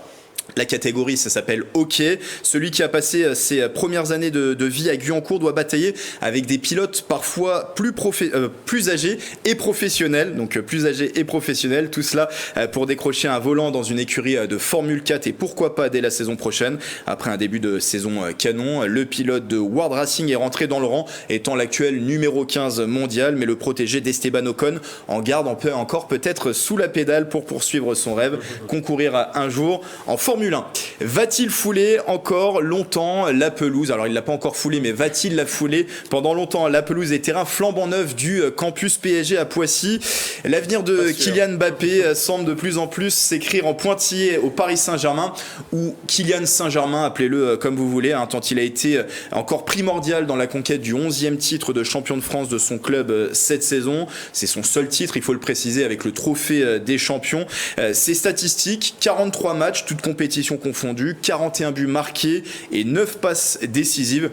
La catégorie, ça s'appelle hockey. Celui qui a passé ses premières années de vie à Guyancourt doit batailler avec des pilotes parfois plus âgés et professionnels. Donc plus âgés et professionnels, tout cela pour décrocher un volant dans une écurie de Formule 4 et pourquoi pas dès la saison prochaine. Après un début de saison canon, le pilote de World Racing est rentré dans le rang, étant l'actuel numéro 15 mondial, mais le protégé d'Esteban Ocon en garde encore peut-être sous la pédale pour poursuivre son rêve, concourir un jour en Formule 1. Va-t-il fouler encore longtemps la pelouse? Alors il l'a pas encore foulé, mais va-t-il la fouler pendant longtemps? La pelouse des terrains flambant neufs du campus PSG à Poissy. L'avenir de Kylian Mbappé semble de plus en plus s'écrire en pointillé au Paris Saint-Germain, ou Kylian Saint-Germain, appelez-le comme vous voulez, tant il a été encore primordial dans la conquête du 11e titre de champion de France de son club cette saison. C'est son seul titre, il faut le préciser, avec le trophée des champions. Ses statistiques: 43 matchs, toutes compétitions confondues, 41 buts marqués et 9 passes décisives.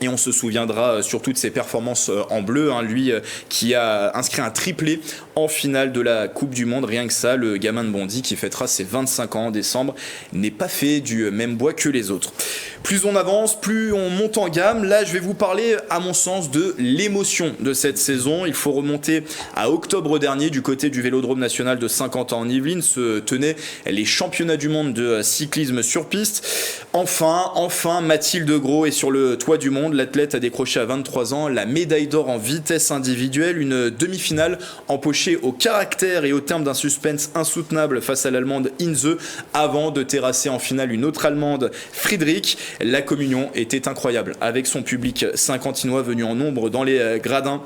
Et on se souviendra surtout de ses performances en bleu, lui qui a inscrit un triplé en finale de la Coupe du Monde. Rien que ça, le gamin de Bondy qui fêtera ses 25 ans en décembre n'est pas fait du même bois que les autres. Plus on avance, plus on monte en gamme. Là, je vais vous parler, à mon sens, de l'émotion de cette saison. Il faut remonter à octobre dernier du côté du Vélodrome national de Saint-Quentin en Yvelines se tenaient les championnats du monde de cyclisme sur piste. Enfin, Mathilde Gros est sur le toit du monde. L'athlète a décroché à 23 ans la médaille d'or en vitesse individuelle, une demi-finale empochée au caractère et au terme d'un suspense insoutenable face à l'Allemande Inze avant de terrasser en finale une autre Allemande, Friedrich. La communion était incroyable avec son public saint-quentinois venu en nombre dans les gradins.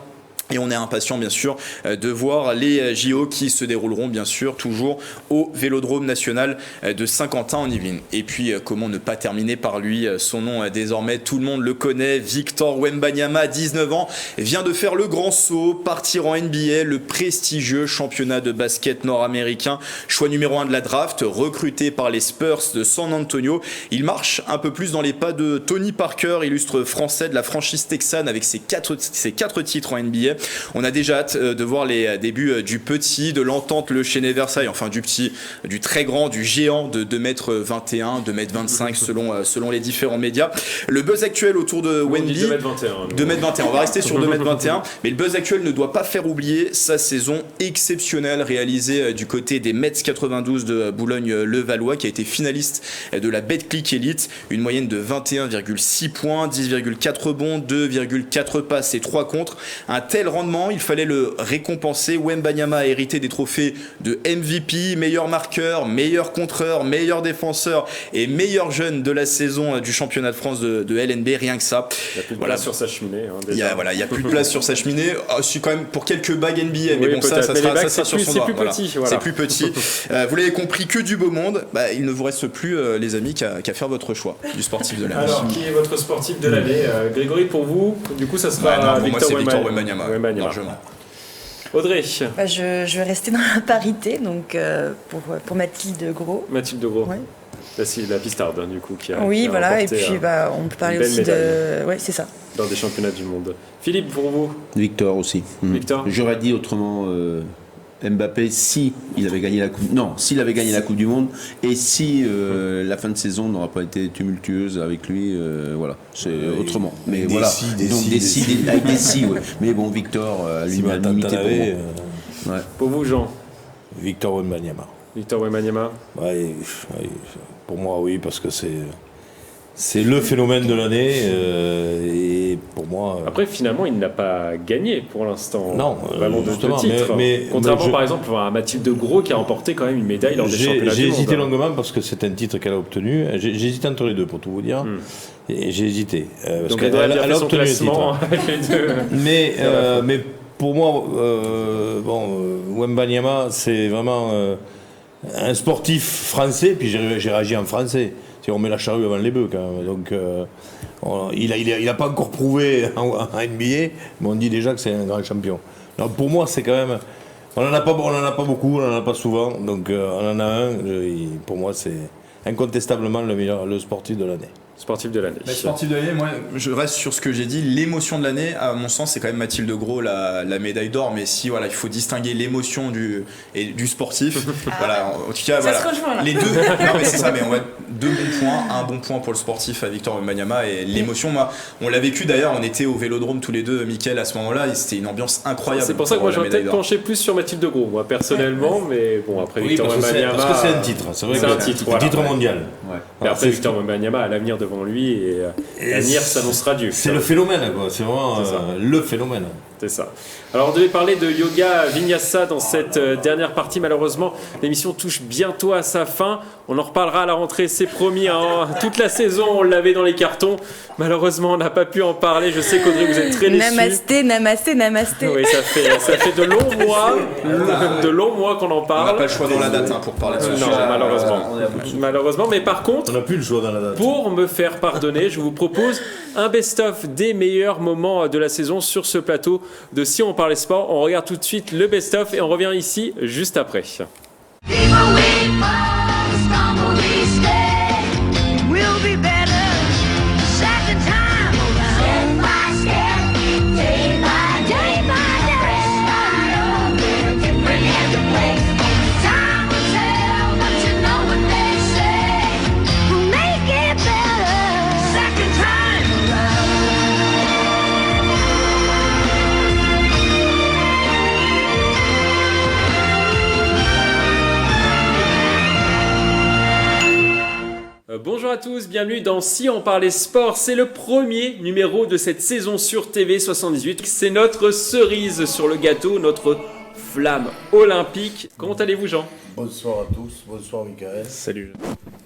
Et on est impatient bien sûr de voir les JO qui se dérouleront bien sûr toujours au Vélodrome national de Saint-Quentin en Yvelines. Et puis comment ne pas terminer par lui, son nom désormais tout le monde le connaît, Victor Wembanyama, 19 ans, vient de faire le grand saut, partir en NBA, le prestigieux championnat de basket nord-américain, choix numéro 1 de la draft, recruté par les Spurs de San Antonio. Il marche un peu plus dans les pas de Tony Parker, illustre français de la franchise texane avec ses quatre titres en NBA. On a déjà hâte de voir les débuts du petit, de l'entente le Chénet Versailles, enfin du petit, du très grand, du géant de 2m21, 2m25 selon les différents médias. Le buzz actuel autour de Wemby, 2m21, on va rester sur 2m21, mais le buzz actuel ne doit pas faire oublier sa saison exceptionnelle réalisée du côté des Mets 92 de Boulogne-le-Valois, qui a été finaliste de la Betclic Elite, une moyenne de 21,6 points, 10,4 rebonds, 2,4 passes et 3 contres. Un tel rendement, il fallait le récompenser. Wembanyama a hérité des trophées de MVP, meilleur marqueur, meilleur contreur, meilleur défenseur et meilleur jeune de la saison du championnat de France de LNB, rien que ça. Il n'y a plus de place sur sa cheminée. Il n'y a plus de place sur sa cheminée. C'est quand même pour quelques bagues NBA, mais bon, ça sera sur son doigt. C'est plus petit. Vous l'avez compris, que du beau monde. Il ne vous reste plus, les amis, qu'à faire votre choix du sportif de l'année. Alors, qui est votre sportif de l'année Grégory, pour vous, du coup, ça sera Victor Wembanyama. Largement. Audrey. Je vais rester dans la parité, donc pour Mathilde Gros. Mathilde Gros. Ouais. C'est la pistarde, du coup, qui a et puis on peut parler aussi de... Ouais, c'est ça. Dans des championnats du monde. Philippe, pour vous Victor aussi. Victor. J'aurais dit autrement Mbappé s'il avait gagné la Coupe. Non, s'il avait gagné la Coupe du Monde et si la fin de saison n'aura pas été tumultueuse avec lui, voilà, c'est autrement. Mais avec voilà, avec des si, ouais. Mais bon, Victor a lui m'a limité pour moi. Pour vous, Jean. Victor Wembanyama. Victor Wembanyama. Ouais, pour moi, oui, parce que c'est le phénomène de l'année et pour moi... Après, finalement, il n'a pas gagné pour l'instant. Non, vraiment de titres. Mais contrairement, par exemple, à Mathilde Gros qui a remporté quand même une médaille lors des championnats du monde. J'ai hésité longuement parce que c'est un titre qu'elle a obtenu. J'ai hésité entre les deux, pour tout vous dire. Et j'ai hésité. Parce donc elle a obtenu le titre. Mais pour moi, Wembanyama, c'est vraiment un sportif français. Puis j'ai réagi en français. On met la charrue avant les bœufs quand même. Donc il a pas encore prouvé en NBA, mais on dit déjà que c'est un grand champion. Donc pour moi, c'est quand même... On n'en a pas beaucoup, on n'en a pas souvent. Donc on en a un. Pour moi, c'est incontestablement le sportif de l'année. Sportif de l'année. Sportif de l'année, moi je reste sur ce que j'ai dit. L'émotion de l'année, à mon sens, c'est quand même Mathilde Gros, la médaille d'or. Mais si il faut distinguer l'émotion du sportif. Voilà, en tout cas, voilà. Les deux. Non, mais c'est ça, mais on va deux bons points. Un bon point pour le sportif à Victor Wembanyama et l'émotion. Moi, on l'a vécu d'ailleurs. On était au Vélodrome tous les deux, Mickaël, à ce moment-là. Et c'était une ambiance incroyable. C'est pour ça que moi j'aurais peut-être penché plus sur Mathilde Gros, moi personnellement. Mais bon, après Victor Wembanyama. Parce que c'est un titre. C'est vrai, un titre mondial. Mais après Victor Wembanyama a l'avenir devant lui et l'avenir s'annoncera Dieu. C'est le phénomène, quoi. C'est vraiment le phénomène. C'est ça. Alors on devait parler de yoga vinyasa dans cette dernière partie. Malheureusement, l'émission touche bientôt à sa fin. On en reparlera à la rentrée, c'est promis. Toute la saison, on l'avait dans les cartons. Malheureusement, on n'a pas pu en parler. Je sais qu'Audrey, vous êtes très déçue. Namasté. Oui, ça fait de longs mois qu'on en parle. On n'a pas le choix dans la date pour parler de ce sujet. Non, malheureusement. Mais par contre, on n'a plus le choix dans la date. Pour me faire pardonner, je vous propose un best-of des meilleurs moments de la saison sur ce plateau de Si on parlait sport. On regarde tout de suite le best-of et on revient ici juste après. Bonjour à tous, bienvenue dans Si on parlait sport. C'est le premier numéro de cette saison sur TV78. C'est notre cerise sur le gâteau, notre flamme olympique. Comment allez-vous, Jean? Bonsoir à tous, bonsoir Michael. Salut.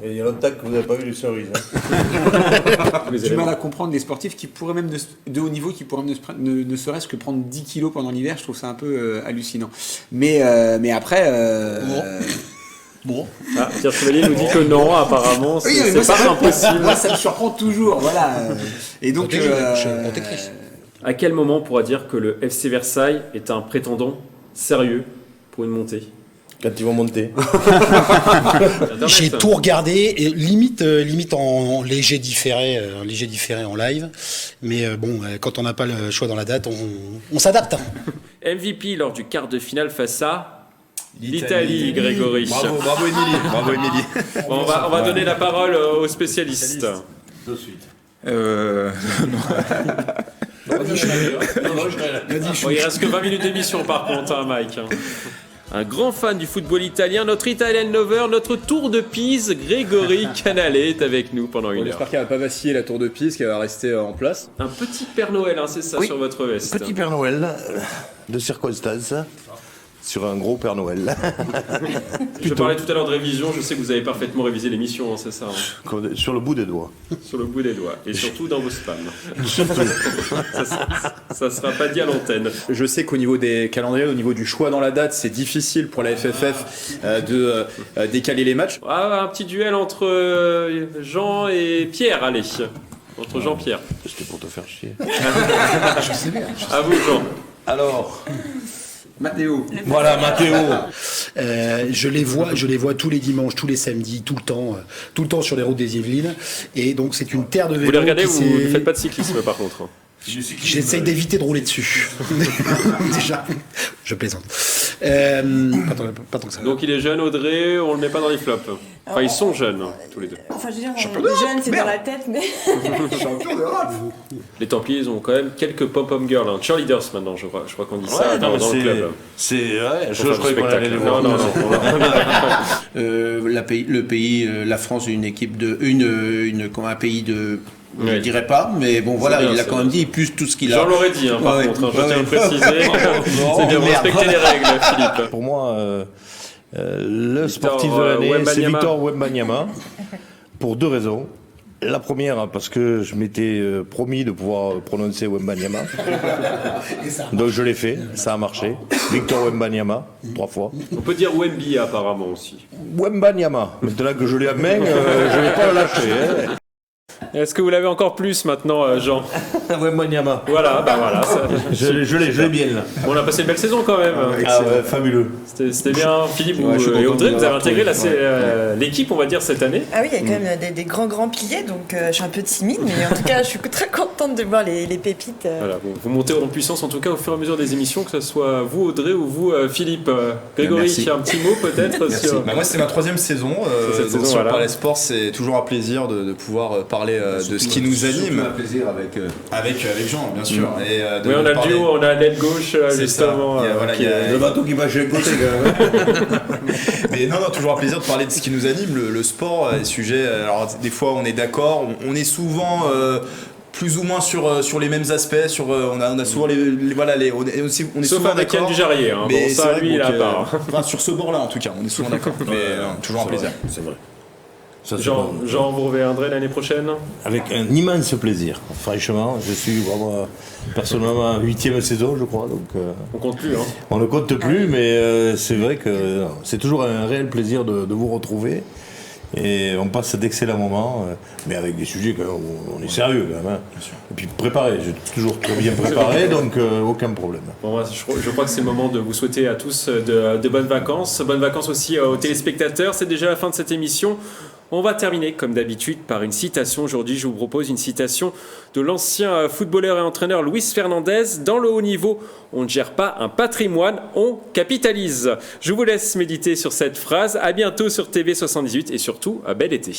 Et il y a longtemps que vous n'avez pas vu les cerises. Hein. J'ai du mal à comprendre les sportifs qui pourraient même de haut niveau, qui pourraient ne serait-ce que prendre 10 kilos pendant l'hiver. Je trouve ça un peu hallucinant. Mais après... Bon. Ah, Pierre Chevalier nous dit que non, apparemment, c'est Oui, mais pas impossible. Moi, ça me surprend toujours, voilà. Et donc, À quel moment on pourra dire que le FC Versailles est un prétendant sérieux pour une montée? Quand ils vont monter. J'ai tout regardé, et limite en léger différé en live. Mais quand on n'a pas le choix dans la date, on s'adapte. MVP lors du quart de finale face à l'Italie, Grégory. Bravo Émilie. Bon, on va donner la parole aux spécialistes. De suite. Bon, il reste que 20 minutes d'émission par contre, hein, Mike. Un grand fan du football italien, notre Italian lover, notre tour de Pise, Grégory Canale est avec nous pendant une heure. J'espère qu'elle va pas vaciller la tour de Pise, qu'elle va rester en place. Un petit Père Noël, hein, c'est ça, Oui, sur votre veste. Petit Père Noël de circonstance sur un gros Père Noël. Je parlais tout à l'heure de révision, je sais que vous avez parfaitement révisé l'émission, hein, c'est ça, hein. Sur le bout des doigts. Sur le bout des doigts, et surtout dans vos spams. ça sera pas dit à l'antenne. Je sais qu'au niveau des calendriers, au niveau du choix dans la date, c'est difficile pour la FFF de décaler les matchs. Ah, un petit duel entre Jean et Pierre, allez. Entre Jean-Pierre. C'était pour te faire chier. Je sais bien. À vous, Jean. Alors, Mathéo. voilà, Mathéo. Je les vois tous les dimanches, tous les samedis, tout le temps sur les routes des Yvelines. Et donc c'est une terre de vélo. Vous les regardez, qui vous s'est- ne faites pas de cyclisme par contre. J'essaye d'éviter de rouler dessus. Déjà, je plaisante. Pas tant que ça. Donc il est jeune, Audrey, on le met pas dans les flops. Enfin, ils sont jeunes, tous les deux. Enfin, je veux dire, jeune, c'est dans la tête, mais. Les Templiers, ils ont quand même quelques pom-pom girls, hein. Cheerleaders maintenant, je crois qu'on dit ça dans le club. Je croyais qu'on allait les voir. Non. La France est une équipe un pays de, je Oui. dirais pas, mais bon voilà, bien, il a c'est quand bien. même dit plus tout ce qu'il a. J'en l'aurais dit, hein, par Ouais, contre, hein, je ouais, tiens à le ouais. préciser. C'est bien, vous merde. respectez les règles, Philippe. Pour moi, le sportif de Victor, l'année, c'est Wembanyama. Victor Wembanyama, pour deux raisons. La première, parce que je m'étais promis de pouvoir prononcer Wembanyama. Donc je l'ai fait, ça a marché. Victor Wembanyama, 3 fois. On peut dire Wemby apparemment aussi. Wembanyama, maintenant que je l'ai à main, je ne vais pas le lâcher. Hein. Est-ce que vous l'avez encore plus maintenant, Jean? Wembanyama. Voilà, ça- Je l'ai bien là. on a passé une belle saison quand même. Ah ouais, fabuleux. C'était bien. Philippe Ouais, je suis et content Audrey, de vous avez l'avoir intégré trouvé. l'équipe, on va dire, cette année. Ah oui, il y a quand même des grands piliers, donc je suis un peu timide, mais en tout cas, je suis très contente de voir les pépites. Voilà, bon, vous montez en puissance en tout cas au fur et à mesure des émissions, que ce soit vous Audrey ou vous Philippe. Grégory, Merci. un petit mot peut-être Merci. sur... Bah, moi c'est ma 3e saison, C'est cette donc saison, sur voilà. Parler Sport, c'est toujours un plaisir de pouvoir parler de ce qui nous anime Un plaisir avec. avec Jean bien sûr. Et, de Oui, on a le parler- duo, on a l'aile gauche C'est justement. ça. Il y a- voilà, il y a- Le bateau qui va chez le côté, quand même. Mais non, toujours un plaisir de parler de ce qui nous anime, le sport, les sujets. Alors des fois on est d'accord, on est souvent plus ou moins sur les mêmes aspects, on a souvent on est Sauf souvent avec Yann d'accord. Dujarrier, hein. Mais Bon, c'est ça vrai lui il a que, part. enfin, sur ce bord-là en tout cas, on est souvent d'accord. Mais toujours un plaisir. C'est vrai. Ça, c'est Jean, bon. Jean, vous reviendrez l'année prochaine? Avec un immense plaisir. Franchement, je suis vraiment personnellement en 8e saison, je crois. Donc, On compte plus, hein. on ne compte plus, mais c'est vrai que c'est toujours un réel plaisir de vous retrouver. Et on passe d'excellents moments, mais avec des sujets quand même, où on est sérieux quand même. Hein. Et puis préparé, j'ai toujours très bien préparé, donc aucun problème. Bon, moi, je crois que c'est le moment de vous souhaiter à tous de bonnes vacances. Bonnes vacances aussi aux téléspectateurs. C'est déjà la fin de cette émission. On va terminer, comme d'habitude, par une citation. Aujourd'hui, je vous propose une citation de l'ancien footballeur et entraîneur Luis Fernandez. Dans le haut niveau, on ne gère pas un patrimoine, on capitalise. Je vous laisse méditer sur cette phrase. À bientôt sur TV78 et surtout, un bel été.